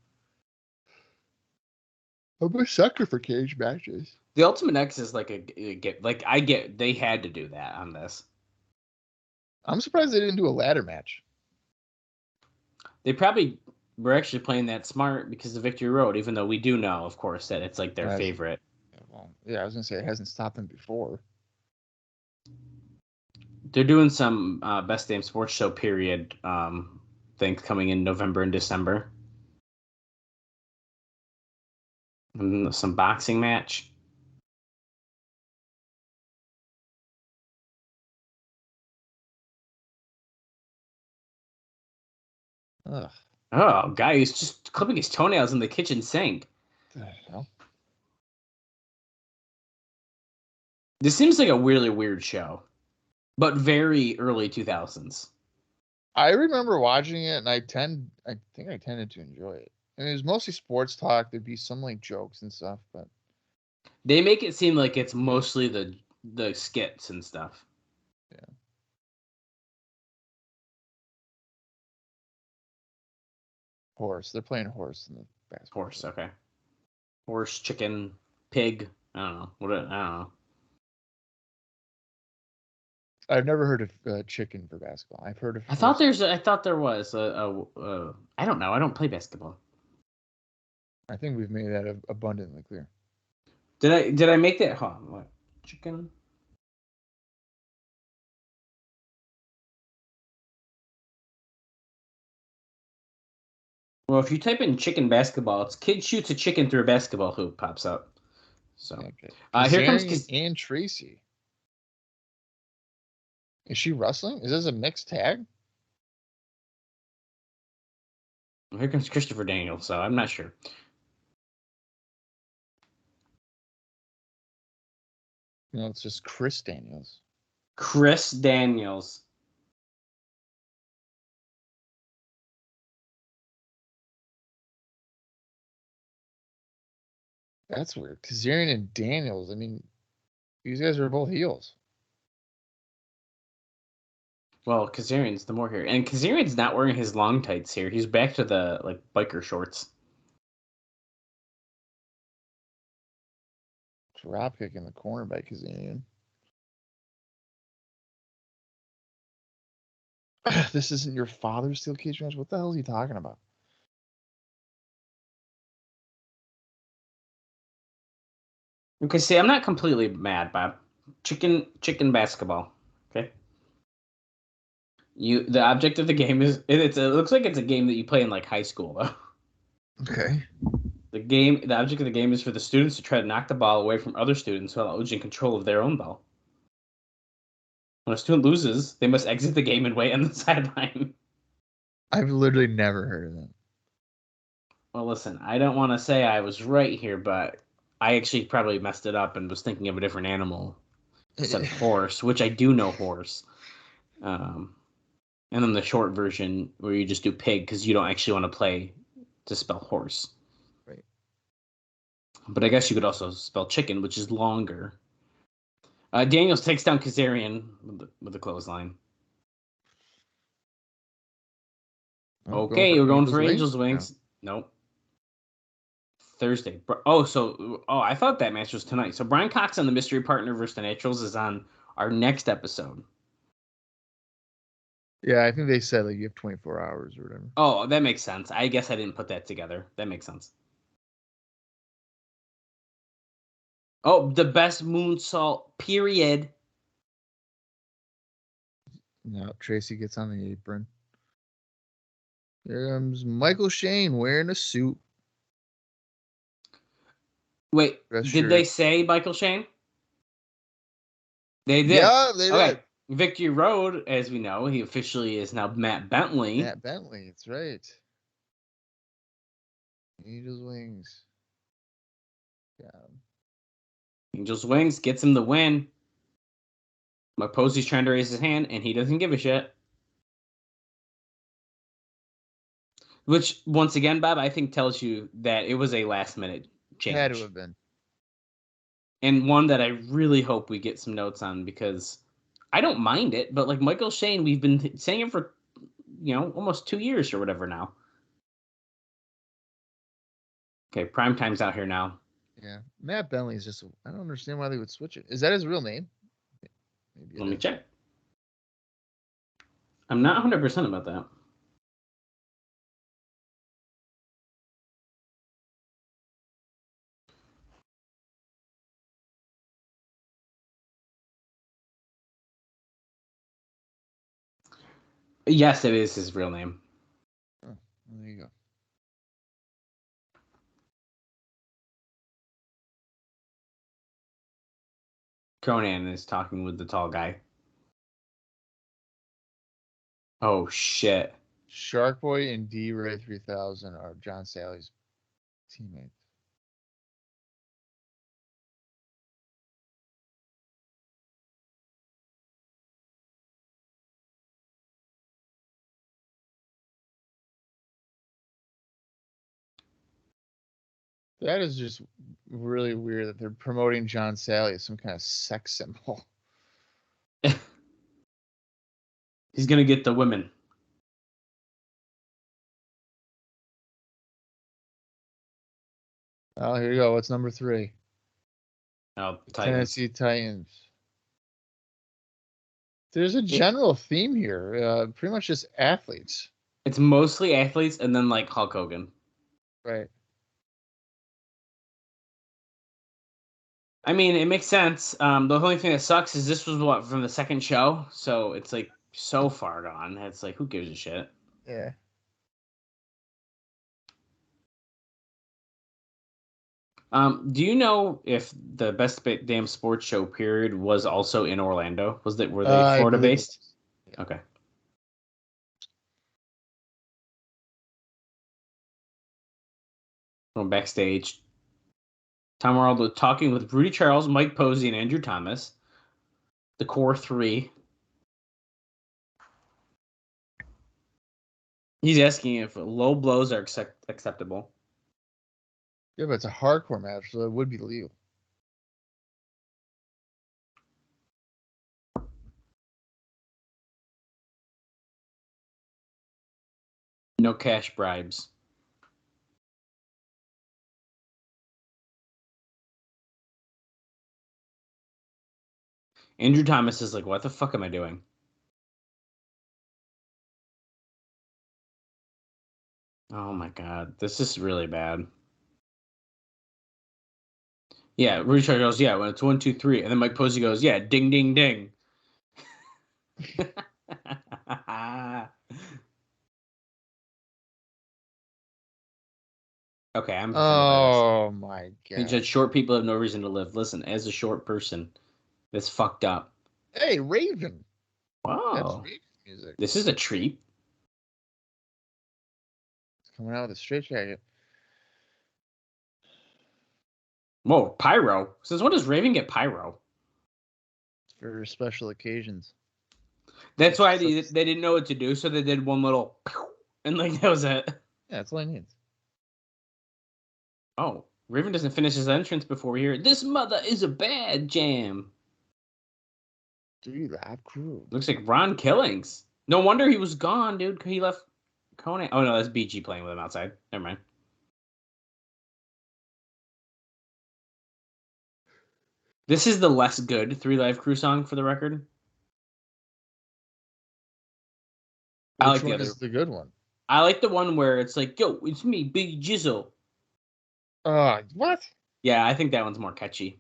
I'm a sucker for cage matches. The Ultimate X is like they had to do that on this. I'm surprised they didn't do a ladder match. They probably were actually playing that smart because of Victory Road, even though we do know, of course, that it's like their favorite. Well, yeah, I was gonna say it hasn't stopped them before. They're doing some Best Damn Sports Show period thing coming in November and December. And some boxing match. Ugh. Oh, guy who's just clipping his toenails in the kitchen sink. What the hell? This seems like a really weird show, but very early 2000s. I remember watching it, and I think I tended to enjoy it. And it was mostly sports talk. There'd be some like jokes and stuff, but They make it seem like it's mostly the skits and stuff. yeah. Horse. They're playing horse in the basketball. Horse, okay. Horse, chicken, pig. I don't know. I don't know. I've never heard of chicken for basketball. I've heard of. I thought there was I don't know. I don't play basketball. I think we've made that abundantly clear. Did I make that? Hold on, what? Chicken. Well, if you type in chicken basketball, it's kid shoots a chicken through a basketball hoop pops up. So Okay. here comes and Tracy. Is she wrestling? Is this a mixed tag? Here comes Christopher Daniels. So I'm not sure. No, it's just Chris Daniels. Chris Daniels. That's weird. Kazarian and Daniels. I mean, these guys are both heels. Well, Kazarian's the more here. And Kazarian's not wearing his long tights here. He's back to the biker shorts. Drop kick in the corner by Kazarian. This isn't your father's steel cage match? What the hell is he talking about? Okay, see, I'm not completely mad, Bob. Chicken basketball. Okay. The object of the game is it looks like it's a game that you play in like high school though. Okay. The object of the game is for the students to try to knock the ball away from other students while losing control of their own ball. When a student loses, they must exit the game and wait on the sideline. I've literally never heard of that. Well, listen, I don't want to say I was right here, but I actually probably messed it up and was thinking of a different animal instead of horse, which I do know horse. And then the short version where you just do pig because you don't actually want to play to spell horse. Right. But I guess you could also spell chicken, which is longer. Daniels takes down Kazarian with the clothesline. Okay, we're going for Angels Wings. No. Nope. Thursday. I thought that match was tonight. So Bryan Cox and the Mystery Partner versus the Naturals is on our next episode. Yeah, I think they said like you have 24 hours or whatever. Oh, that makes sense. I guess I didn't put that together. That makes sense. Oh, the best moonsault, period. No, Tracy gets on the apron. There comes Michael Shane wearing a suit. Wait, Dress did shirt. they say Michael Shane? They did. Yeah, they okay. did. Victory Road, as we know, he officially is now Matt Bentley. Matt Bentley, that's right. Angel's Wings. Yeah. Angel's Wings gets him the win. Mike Posey's trying to raise his hand, and he doesn't give a shit. Which, once again, Bob, I think tells you that it was a last-minute change. Had to have been. And one that I really hope we get some notes on, because I don't mind it, but like Michael Shane, we've been saying it for, almost 2 years or whatever now. Okay, Primetime's out here now. Yeah. Matt Bentley is just, I don't understand why they would switch it. Is that his real name? Maybe Let me check. I'm not 100% about that. Yes, it is his real name. Oh, there you go. Conan is talking with the tall guy. Oh, shit. Shark Boy and D-Ray 3000 are John Salley's teammates. That is just really weird that they're promoting John Salley as some kind of sex symbol. He's going to get the women. Oh, here you go. What's number 3? Oh, Tennessee Titans. There's a general theme here. Pretty much just athletes. It's mostly athletes and then like Hulk Hogan. Right. I mean, it makes sense. The only thing that sucks is this was from the second show, so it's like so far gone. It's like, who gives a shit? Yeah. Do you know if the Best Damn Sports Show period was also in Orlando? Were they Florida based? Yeah. Okay. Going backstage. Tom Arnold talking with Rudy Charles, Mike Posey, and Andrew Thomas. The core 3. He's asking if low blows are acceptable. Yeah, but it's a hardcore match, so it would be legal. No cash bribes. Andrew Thomas is like, what the fuck am I doing? Oh my god, this is really bad. Yeah, Rudy Charles goes, yeah, when it's 1, 2, 3, and then Mike Posey goes, yeah, ding, ding, ding. Okay, I'm. Oh my god! He said short people have no reason to live. Listen, as a short person, that's fucked up. Hey, Raven. Wow, that's Raven music. This is a treat. It's coming out with a straight jacket. Whoa, pyro! Since when does Raven get pyro? For special occasions. That's why they didn't know what to do, so they did one little, and like that was it. Yeah, that's all he needs. Oh, Raven doesn't finish his entrance before we hear "This mother is a bad jam." Dude, that crew. Looks like Ron Killings. No wonder he was gone, dude. He left Conan. Oh no, that's BG playing with him outside. Never mind. This is the less good 3 Live Crew song for the record. Which I like one is the good one? I like the one where it's like, yo, it's me, Big Jizzle. What? Yeah, I think that one's more catchy.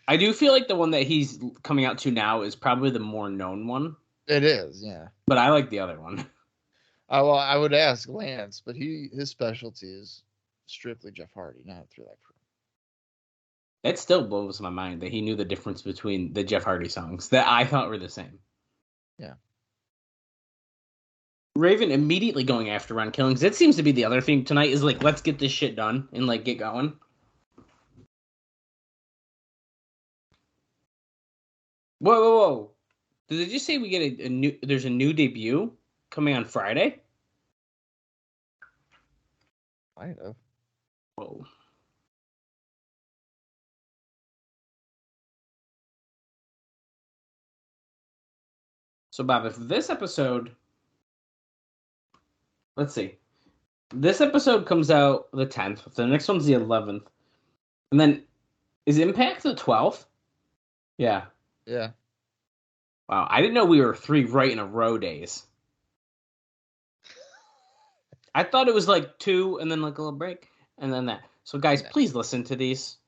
I do feel like the one that he's coming out to now is probably the more known one. It is, yeah. But I like the other one. Well, I would ask Lance, but his specialty is strictly Jeff Hardy, not Through That Crew. It still blows my mind that he knew the difference between the Jeff Hardy songs that I thought were the same. Yeah. Raven immediately going after Ron Killings. That seems to be the other thing tonight is like, let's get this shit done and like get going. Whoa. Did they just say we get a new, there's a new debut coming on Friday? Might have. Whoa. So, Bob, if this episode... Let's see. This episode comes out the 10th. The next one's the 11th. And then, is Impact the 12th? Yeah. Yeah. Wow, I didn't know we were 3 right in a row days. I thought it was like 2 and then like a little break and then that. So, guys, please listen to these.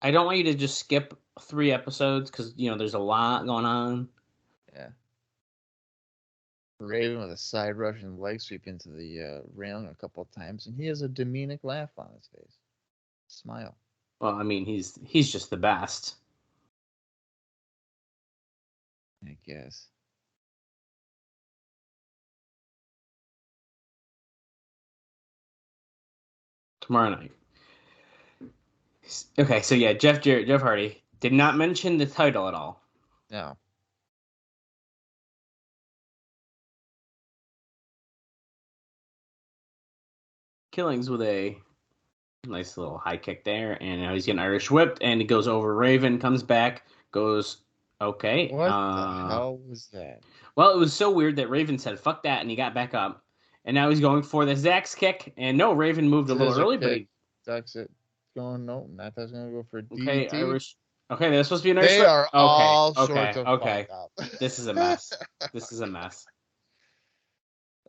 I don't want you to just skip 3 episodes because, there's a lot going on. Yeah. Raven with a side rush and leg sweep into the railing a couple of times, and he has a demonic laugh on his face. Smile. Well, I mean, he's just the best. I guess. Tomorrow night. Okay, so yeah, Jeff Hardy did not mention the title at all. No. Killings with a nice little high kick there, and now he's getting Irish whipped, and he goes over Raven, comes back, goes, okay. What the hell was that? Well, it was so weird that Raven said, fuck that, and he got back up. And now he's going for the Zax kick, and no, Raven moved a little early, but he... Ducks it. Going, no, I thought he was going to go for a DDT. Okay, Irish... Okay, they're supposed to be an Irish They whip. are all sorts of okay. fucked up. This is a mess. This is a mess.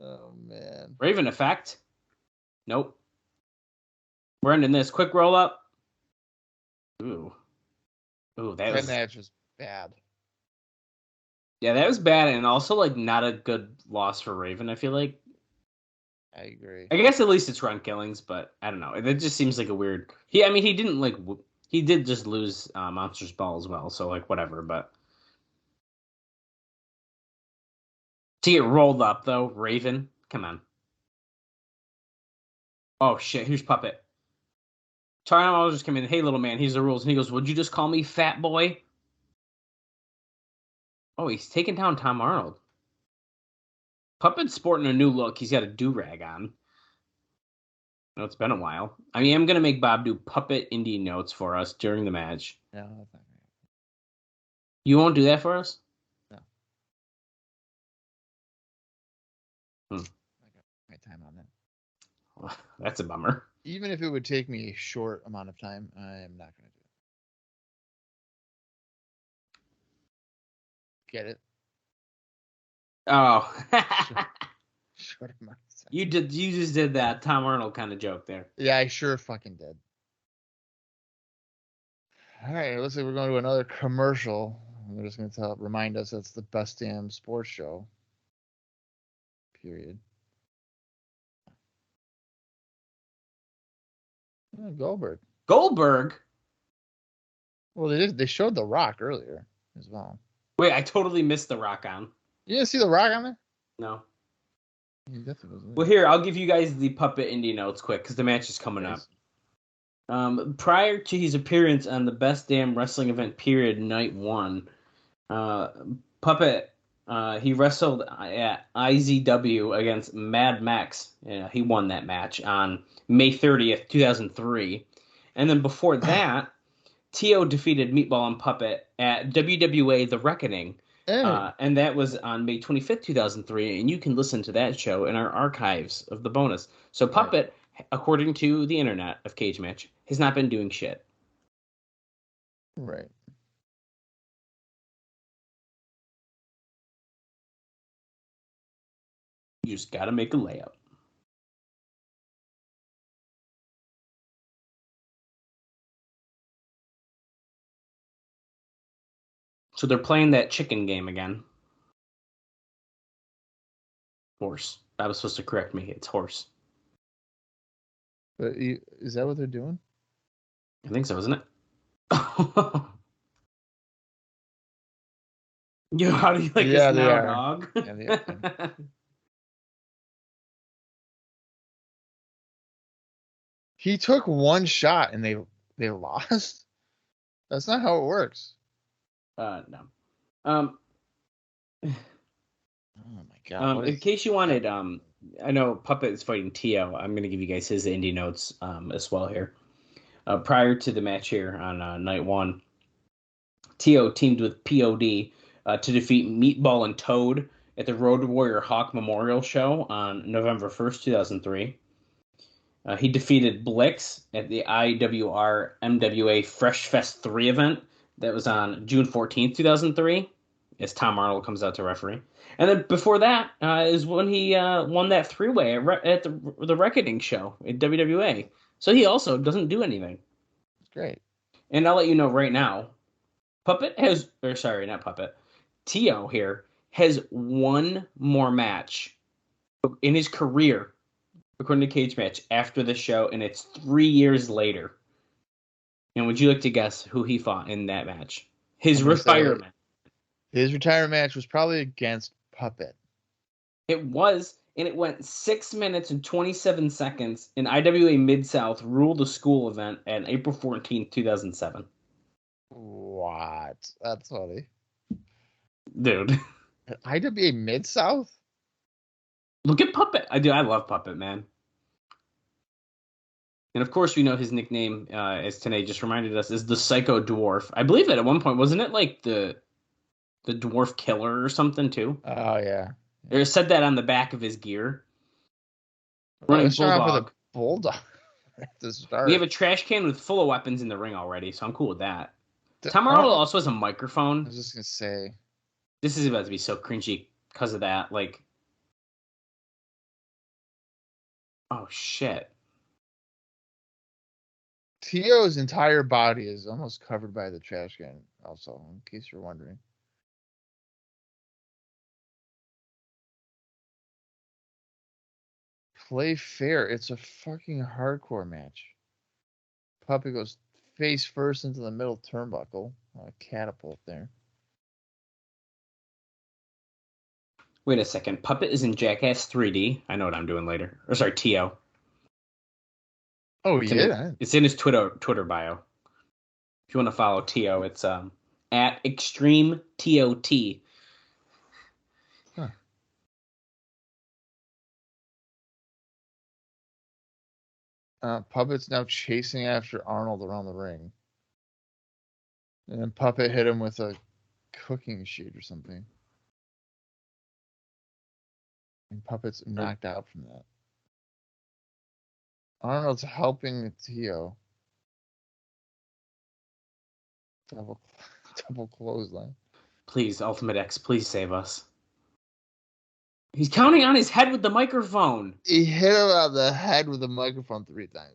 Oh, man. Raven effect. Nope. We're ending this. Quick roll up. Ooh, that match was bad. Yeah, that was bad, and also like not a good loss for Raven. I feel like. I agree. I guess at least it's Ron Killings, but I don't know. It just seems like a weird. He didn't like. He did just lose Monster's Ball as well, so like whatever. But to get rolled up though, Raven, come on. Oh shit! Here's Puppet. Charlie just came in. Hey, little man, here's the rules. And he goes, would you just call me fat boy? Oh, he's taking down Tom Arnold. Puppet's sporting a new look. He's got a do-rag on. No, it's been a while. I mean, I'm going to make Bob do Puppet indie notes for us during the match. No, that's not going to happen. You won't do that for us? No. I got my time on that. Well, that's a bummer. Even if it would take me a short amount of time, I am not going to do it. Get it? Oh. Short amount of time. You just did that Tom Arnold kind of joke there. Yeah, I sure fucking did. All right, looks like we're going to another commercial. We're just going to remind us that's the best damn sports show. Period. Oh, Goldberg. Well, they showed The Rock earlier as well. Wait, I totally missed The Rock on. You didn't see The Rock on there? No. He definitely wasn't. Well, here, I'll give you guys the Puppet indie notes quick, because the match is coming up. Prior to his appearance on the Best Damn Wrestling Event Period Night 1, Puppet, he wrestled at IZW against Mad Max. He won that match on May 30th, 2003. And then before that, T.O. defeated Meatball and Puppet at WWA The Reckoning. And that was on May 25th, 2003. And you can listen to that show in our archives of the bonus. So Puppet, according to the internet of Cage Match, has not been doing shit. Right. You just got to make a layup. So they're playing that chicken game again. Horse. That was supposed to correct me. It's horse. But is that what they're doing? I think so, isn't it? Yo, how do you like this now, dog? Yeah, they are. He took one shot and they lost. That's not how it works. No. Oh my god! In case you wanted, I know Puppet is fighting Tio. I'm going to give you guys his indie notes as well here. Prior to the match here on night one, Tio teamed with POD to defeat Meatball and Toad at the Road Warrior Hawk Memorial Show on November 1st, 2003. He defeated Blix at the IWR MWA Fresh Fest 3 event that was on June 14th, 2003, as Tom Arnold comes out to referee. And then before that is when he won that three-way at the Reckoning show at WWA. So he also doesn't do anything. It's great. And I'll let you know right now, Tio here has one more match in his career, according to Cage Match, after the show, and it's 3 years later. And would you like to guess who he fought in that match? His retirement. His retirement match was probably against Puppet. It was, and it went 6 minutes and 27 seconds in IWA Mid-South Rule the School event on April 14th, 2007. What? That's funny. Dude. IWA Mid-South? Look at Puppet. I love Puppet, man. And of course, we know his nickname, as Tanae just reminded us, is the Psycho Dwarf. I believe that at one point, wasn't it like the Dwarf Killer or something too? Oh yeah. It said that on the back of his gear. Running Bulldog. Bulldog. To start. We have a trash can full of weapons in the ring already, so I'm cool with that. Tom Arnold also has a microphone. I was just gonna say, this is about to be so cringy because of that. Like, oh shit. Tio's entire body is almost covered by the trash can, also, in case you're wondering. Play fair. It's a fucking hardcore match. Puppet goes face first into the middle turnbuckle. A catapult there. Wait a second. Puppet is in Jackass 3D. I know what I'm doing later. Or sorry, Tio. Oh, it's in his Twitter bio. If you want to follow Tio, it's at Extreme TOT. Huh. Puppet's now chasing after Arnold around the ring. And then Puppet hit him with a cooking sheet or something. And Puppet's knocked out from that. Arnold's helping Tio. Double clothesline. Please, Ultimate X, please save us. He's counting on his head with the microphone. He hit him on the head with the microphone 3 times.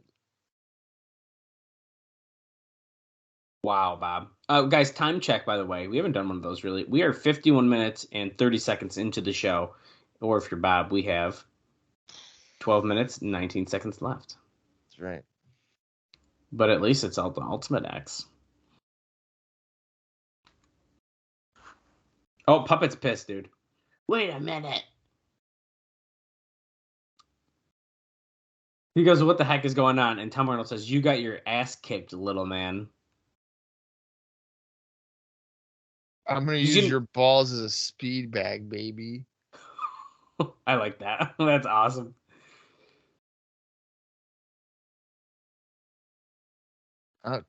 Wow, Bob. Guys, time check, by the way. We haven't done one of those, really. We are 51 minutes and 30 seconds into the show. Or if you're Bob, we have 12 minutes and 19 seconds left. That's right. But at least it's Ultimate X. Oh, Puppet's pissed, dude. Wait a minute. He goes, what the heck is going on? And Tom Arnold says, you got your ass kicked, little man. I'm going to use your balls as a speed bag, baby. I like that. That's awesome.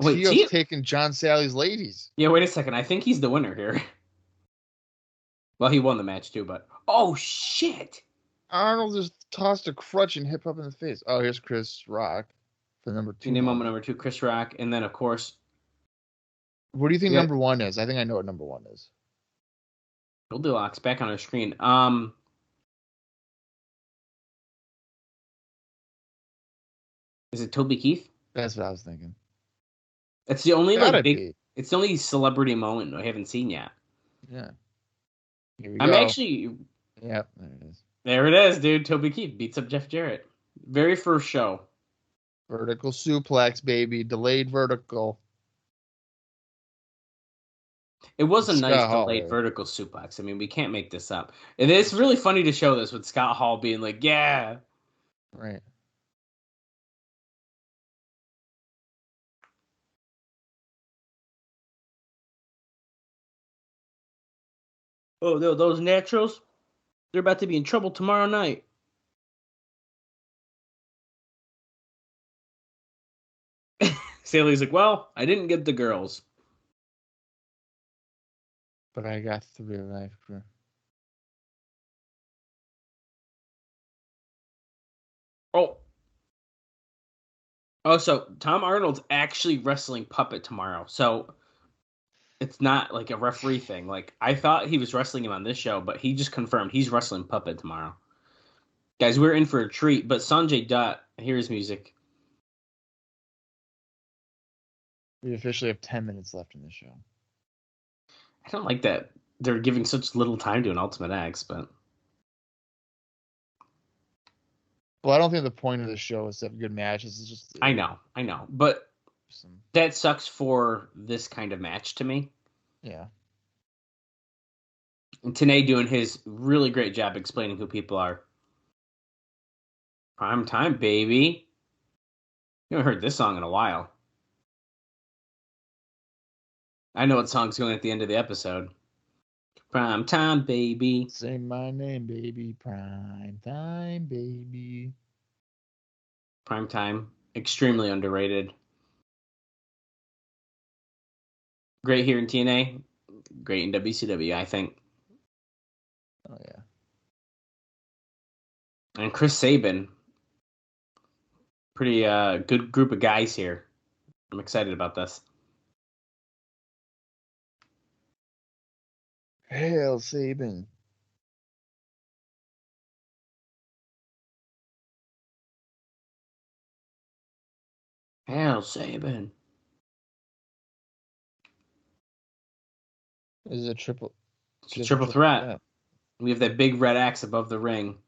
Tio's taking John Sally's ladies. Yeah, wait a second. I think he's the winner here. Well, he won the match too, but... Oh, shit! Arnold just tossed a crutch and hit Puppet in the face. Oh, here's Chris Rock for number 2. Name moment number 2, Chris Rock. And then, of course... What do you think number 1 is? I think I know what number 1 is. Goldilocks back on our screen. Is it Toby Keith? That's what I was thinking. It's the only It's the only celebrity moment I haven't seen yet. Yeah. Here we I'm go. actually. Yep, there it is. There it is, dude. Toby Keith beats up Jeff Jarrett. Very first show. Vertical suplex, baby. Delayed vertical. It was a nice Scott Hall delayed there. vertical suplex. I mean, we can't make this up. And it's really funny to show this with Scott Hall being like, yeah. Right. Oh, no, those naturals, they're about to be in trouble tomorrow night. Sally's like, well, I didn't get the girls. But I got 3 life crew. Oh. Oh, so Tom Arnold's actually wrestling Puppet tomorrow. So it's not like a referee thing. Like, I thought he was wrestling him on this show, but he just confirmed he's wrestling Puppet tomorrow. Guys, we're in for a treat, but Sonjay Dutt, here's music. We officially have 10 minutes left in the show. I don't like that they're giving such little time to an Ultimate X, but... Well, I don't think the point of the show is to have good matches. It's just... I know. But that sucks for this kind of match to me. Yeah. And TNA doing his really great job explaining who people are. Prime time, baby. You haven't heard this song in a while. I know what song's going at the end of the episode. Prime time, baby. Say my name, baby. Prime time, baby. Prime time. Extremely underrated. Great here in TNA. Great in WCW, I think. Oh, yeah. And Chris Sabin. Pretty good group of guys here. I'm excited about this. Hail Sabin. Hail Sabin. This is a triple threat. We have that big red axe above the ring.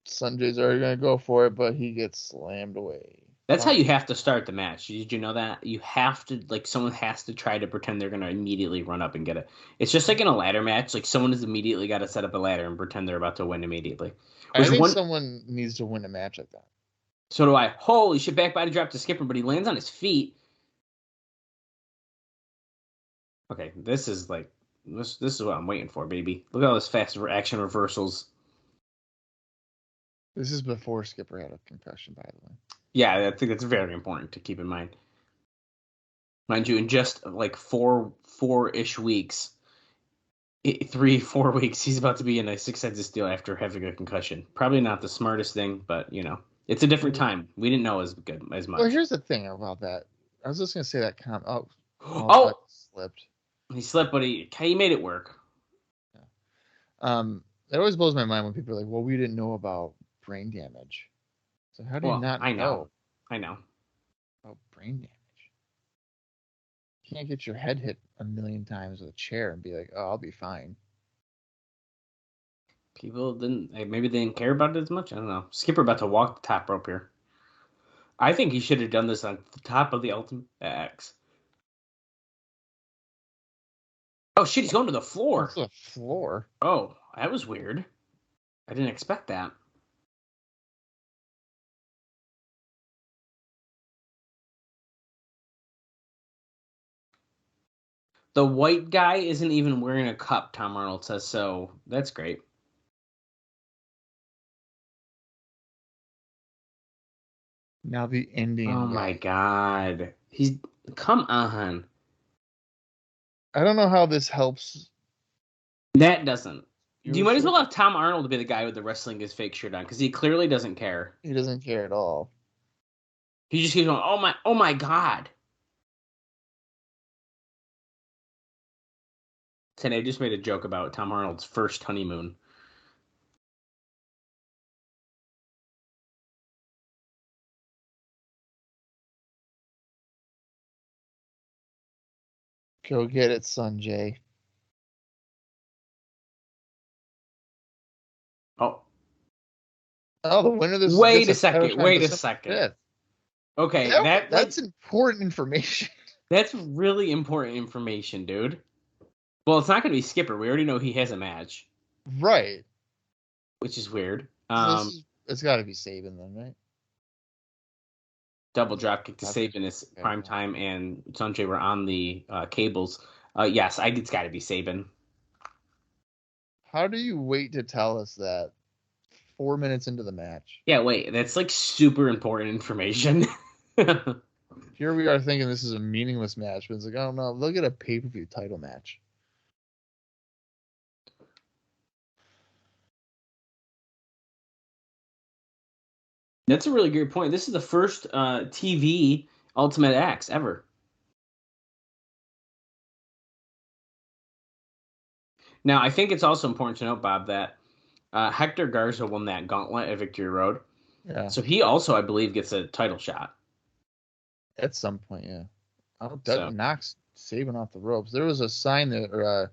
Sanjay's already going to go for it, but he gets slammed away. That's how you have to start the match. Did you know that? You have to, like, someone has to try to pretend they're going to immediately run up and get it. It's just like in a ladder match. Like, someone has immediately got to set up a ladder and pretend they're about to win immediately. I think someone needs to win a match like that. So do I. Holy shit, back body drop to Skipper, but he lands on his feet. Okay, this is like, this is what I'm waiting for, baby. Look at all this fast action reversals. This is before Skipper had a concussion, by the way. Yeah, I think that's very important to keep in mind. Mind you, in just like four-ish weeks, 3-4 weeks, he's about to be in a 6-headed steel after having a concussion. Probably not the smartest thing, but, you know, it's a different time. We didn't know as much. Well, here's the thing about that. I was just going to say that comment. Oh! Slipped. He slipped, but he made it work. Yeah. It always blows my mind when people are like, well, we didn't know about brain damage. So how do you not know? I know. About brain damage. You can't get your head hit a million times with a chair and be like, oh, I'll be fine. People maybe they didn't care about it as much. I don't know. Skipper about to walk the top rope here. I think he should have done this on the top of the Ultimate X. Oh shit, he's going to the floor. What's the floor? Oh, that was weird. I didn't expect that. The white guy isn't even wearing a cup, Tom Arnold says, so that's great. Now the Indian Oh guy. my god. Come on. I don't know how this helps. That doesn't. You might as well have Tom Arnold be the guy with the wrestling his fake shirt on, because he clearly doesn't care. He doesn't care at all. He just keeps going, oh my god. Today just made a joke about Tom Arnold's first honeymoon. Go get it, Sonjay. Oh, the winner of this Wait gets a second. title shot Wait a December second. 5th. Okay, That's important information. That's really important information, dude. Well, it's not going to be Skipper. We already know he has a match, Right. which is weird. So it's got to be Sabin then, right? Double dropkick to Sabin is Primetime, and Sonjay were on the cables. Yes, it's got to be Sabin. How do you wait to tell us that 4 minutes into the match? Yeah, wait, that's like super important information. Here we are thinking this is a meaningless match, but it's like, oh no, look at a pay-per-view title match. That's a really great point. This is the first TV Ultimate X ever. Now, I think it's also important to note, Bob, that Hector Garza won that gauntlet at Victory Road. Yeah. So he also, I believe, gets a title shot. At some point, yeah. Dutt knocks Sabin off the ropes. There was a sign that,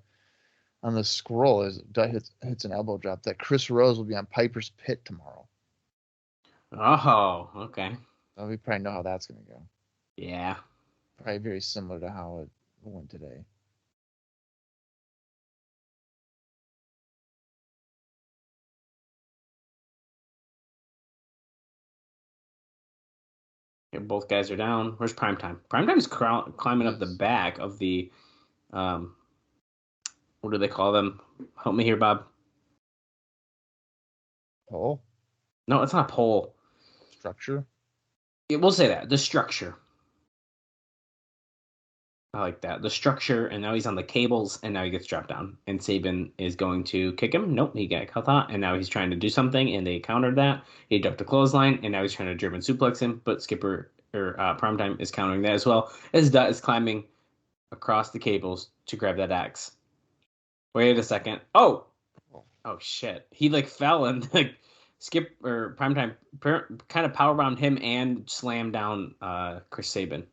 on the scroll as Dutt hits an elbow drop that Chris Rose will be on Piper's Pit tomorrow. Oh, okay. So we probably know how that's going to go. Yeah. Probably very similar to how it went today. Yeah, both guys are down. Where's Primetime? Primetime's climbing up the back of the, what do they call them? Help me here, Bob. Pole? No, it's not a pole. Structure? Yeah, we'll say that. The structure. I like that. The structure, and now he's on the cables, and now he gets dropped down. And Sabin is going to kick him. Nope, he got cut out, and now he's trying to do something, and they countered that. He dropped a clothesline, and now he's trying to German suplex him, but Skipper, or Primetime, is countering that as well, as Dutt is climbing across the cables to grab that axe. Wait a second. Oh, shit. He, fell, and, Skip, or Primetime, kind of powerbombed him and slammed down Chris Sabin.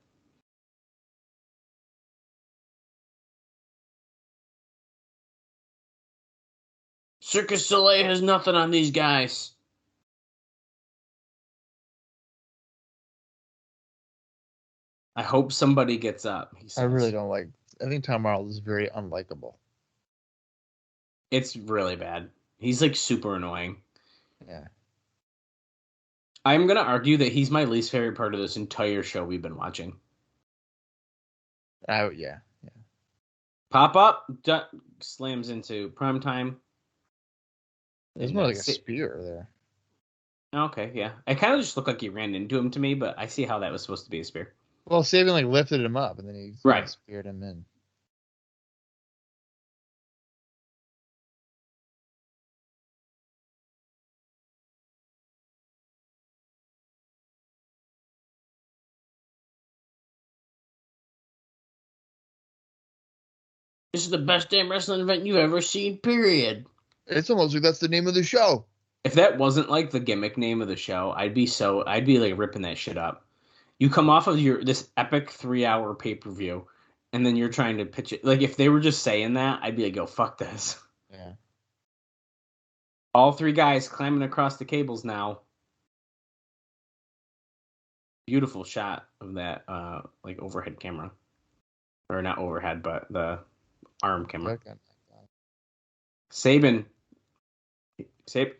Circus Soleil has nothing on these guys. I hope somebody gets up. I really don't like. I think Tom Arnold is very unlikable. It's really bad. He's super annoying. Yeah. I'm gonna argue that he's my least favorite part of this entire show we've been watching. Yeah. Pop up, Dutt slams into Primetime. It's more like a spear there. Okay, yeah. It kind of just looked like he ran into him to me, but I see how that was supposed to be a spear. Well, Sabin lifted him up, and then he speared him in. This is the best damn wrestling event you've ever seen, period. It's almost like that's the name of the show. If that wasn't the gimmick name of the show, I'd be ripping that shit up. You come off of this epic 3-hour pay-per-view, and then you're trying to pitch it. If they were just saying that, I'd be like, yo, fuck this. Yeah. All 3 guys climbing across the cables now. Beautiful shot of that, overhead camera. Or not overhead, but the arm camera. Okay. Sabin.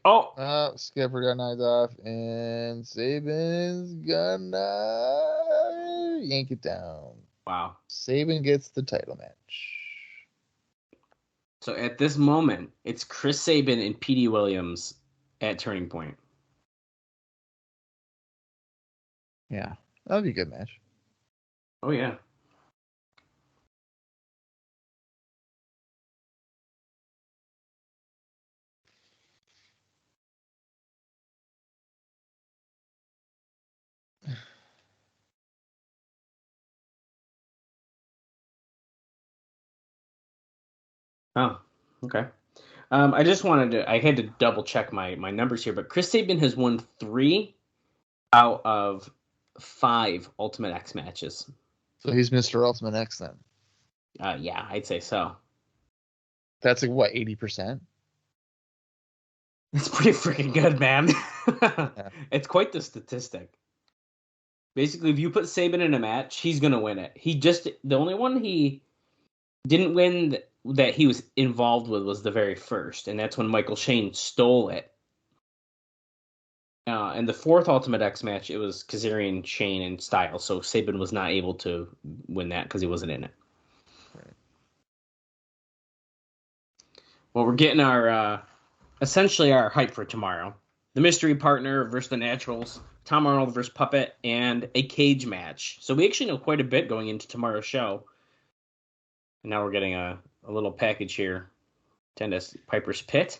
Oh! Skipper got knocked off, and Sabin's gonna yank it down. Wow. Sabin gets the title match. So at this moment, it's Chris Sabin and Petey Williams at Turning Point. Yeah, that'd be a good match. Oh, yeah. Oh, okay. I had to double check my numbers here, but Chris Sabin has won 3 out of 5 Ultimate X matches. So he's Mr. Ultimate X then? Yeah, I'd say so. That's 80%? It's pretty freaking good, man. Yeah. It's quite the statistic. Basically, if you put Sabin in a match, he's gonna win it. The only one he didn't win that he was involved with was the very first, and that's when Michael Shane stole it. And the fourth Ultimate X match, it was Kazarian, Shane, and Styles, so Sabin was not able to win that because he wasn't in it. Right. Well, we're getting our essentially our hype for tomorrow. The mystery partner versus the Naturals, Tom Arnold versus Puppet, and a cage match. So we actually know quite a bit going into tomorrow's show. And now we're getting a little package here. Tennis Piper's Pit.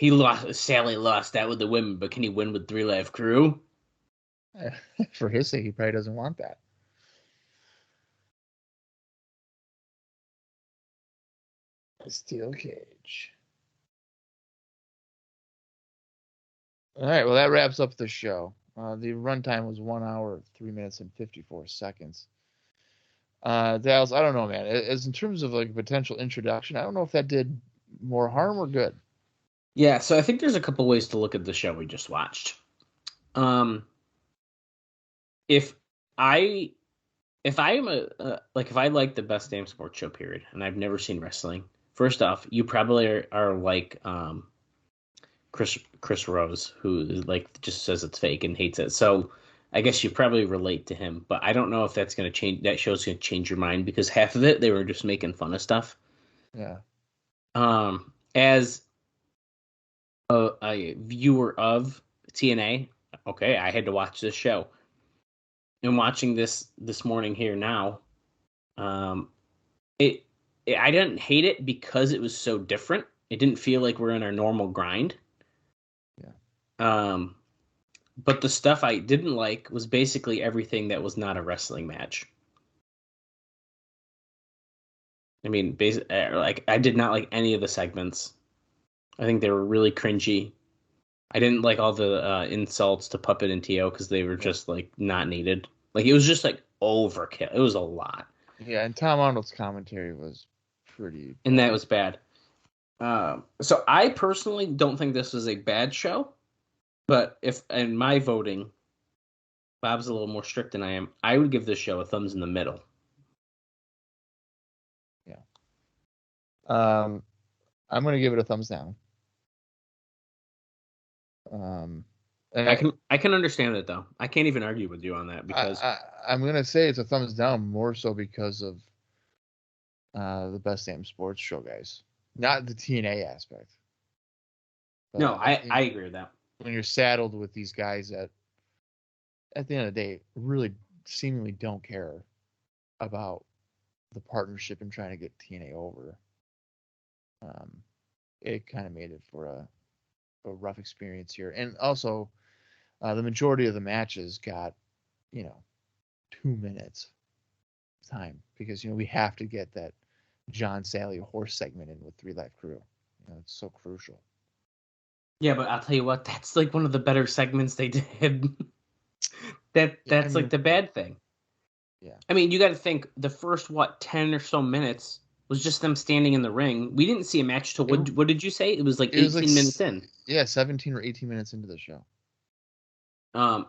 Salley lost that with the women, but can he win with 3 Live Crew? For his sake, he probably doesn't want that. A steel cage. All right, well, that wraps up the show. The runtime was 1 hour, 3 minutes, and 54 seconds. Dallas, I don't know, man. As in terms of like potential introduction, I don't know if that did more harm or good. Yeah, so I think there's a couple ways to look at the show we just watched. If I like the best damn sports show period, and I've never seen wrestling. First off, you probably are like Chris Rose, who like just says it's fake and hates it. So I guess you probably relate to him, but I don't know if that's going to change. That show's going to change your mind because half of it they were just making fun of stuff. Yeah. As a viewer of TNA, okay, I had to watch this show. And watching this morning here now, I didn't hate it because it was so different. It didn't feel like we're in our normal grind. Yeah. But the stuff I didn't like was basically everything that was not a wrestling match. I mean, like I did not like any of the segments. I think they were really cringy. I didn't like all the insults to Puppet and T.O. because they were just like not needed. Like it was just like overkill. It was a lot. Yeah, and Tom Arnold's commentary was pretty. And that was bad. So I personally don't think this was a bad show, but if in my voting, Bob's a little more strict than I am. I would give this show a thumbs in the middle. Yeah. I'm gonna give it a thumbs down. And I can understand it though. I can't even argue with you on that because I'm gonna say it's a thumbs down more so because of the best damn sports show guys, not the TNA aspect. But no, I agree with that. When you're saddled with these guys that, at the end of the day, really seemingly don't care about the partnership and trying to get TNA over, it kind of made it for a rough experience here. And also, the majority of the matches got, 2 minutes time because, we have to get that John Salley horse segment in with 3 Live Crew. It's so crucial. Yeah, but I'll tell you what, that's like one of the better segments they did. That's like the bad thing. Yeah. I mean, you got to think the first 10 or so minutes was just them standing in the ring. We didn't see a match till what did you say? It was like 18 minutes in. Yeah, 17 or 18 minutes into the show.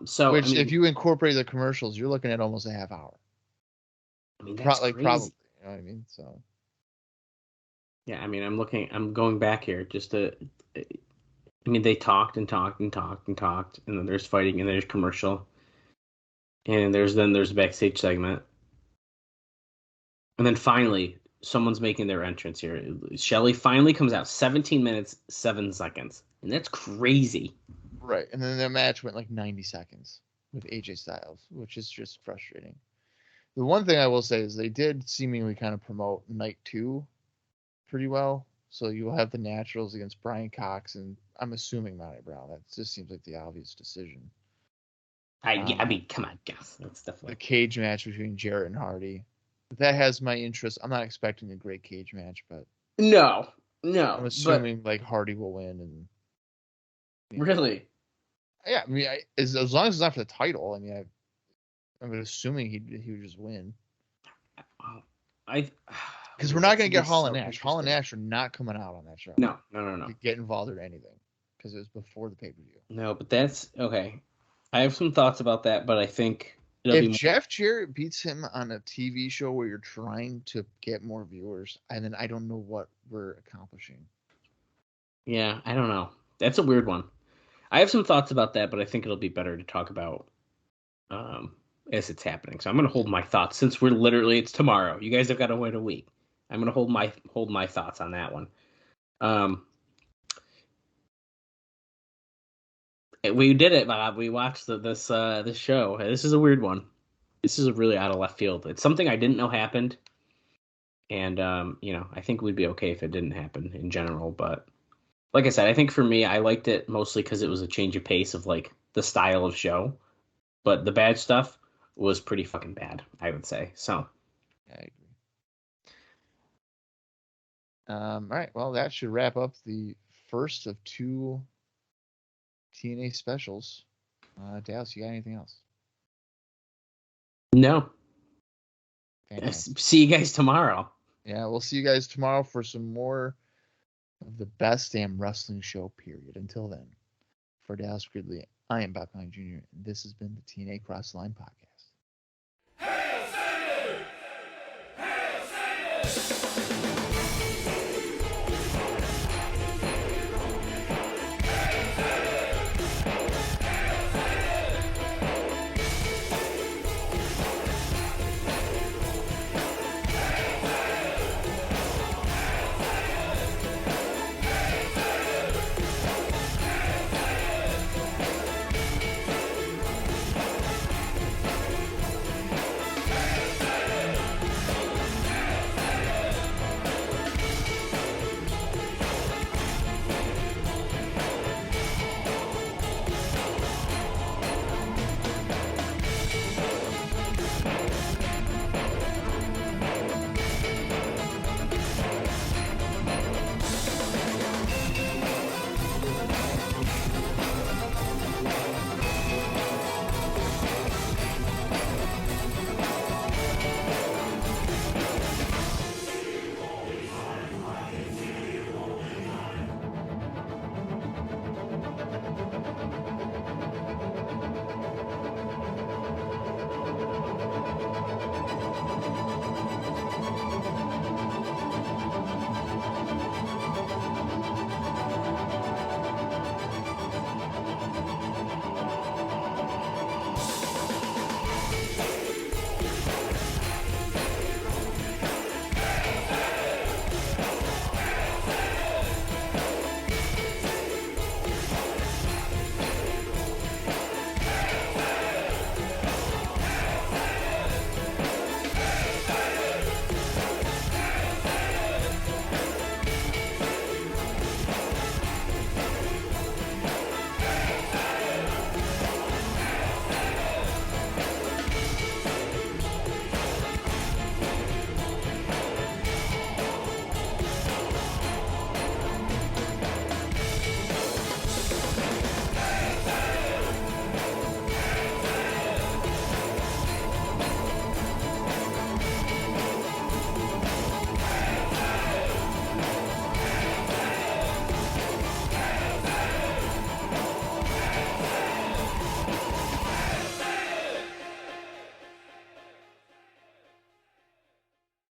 So which, if you incorporate the commercials, you're looking at almost a half hour. I mean, that's crazy. Probably, you know what I mean? So. Yeah, I mean, I'm going back here just to. I mean, they talked and talked and talked and talked, and then there's fighting, and there's commercial, and there's a backstage segment, and then finally someone's making their entrance here. Shelly finally comes out, 17 minutes 7 seconds, and that's crazy. Right, and then the match went like 90 seconds with AJ Styles, which is just frustrating. The one thing I will say is they did seemingly kind of promote Night 2 pretty well. So you'll have the Naturals against Bryan Cox, and I'm assuming Monty Brown. That just seems like the obvious decision. I mean, come on, guys. That's definitely the cage match between Jarrett and Hardy. That has my interest. I'm not expecting a great cage match, but no. I'm assuming like Hardy will win. And really, yeah. I mean, as long as it's not for the title. I mean, I'm assuming he would just win. Because we're not going to get Hall and so Nash. Hall and interesting. Nash are not coming out on that show. No. Get involved in anything because it was before the pay-per-view. No, but that's okay. I have some thoughts about that, but I think it'll If be more. Jeff Jarrett beats him on a TV show where you're trying to get more viewers, and then I don't know what we're accomplishing. Yeah, I don't know. That's a weird one. I have some thoughts about that, but I think it'll be better to talk about as it's happening. So I'm going to hold my thoughts since it's tomorrow. You guys have got to wait a week. I'm going to hold my thoughts on that one. We did it, Bob. We watched this show. This is a weird one. This is a really out of left field. It's something I didn't know happened, and I think we'd be okay if it didn't happen in general. But like I said, I think for me, I liked it mostly because it was a change of pace of like the style of show. But the bad stuff was pretty fucking bad, I would say. So, Yeah, I agree. All right. Well, that should wrap up the first of 2 TNA specials. Dallas, you got anything else? no. Fantastic. See you guys tomorrow. Yeah, we'll see you guys tomorrow for some more of the best damn wrestling show, period. Until then, for Dallas Gridley, I am Colling Jr., and this has been the TNA Cross the Line Podcast.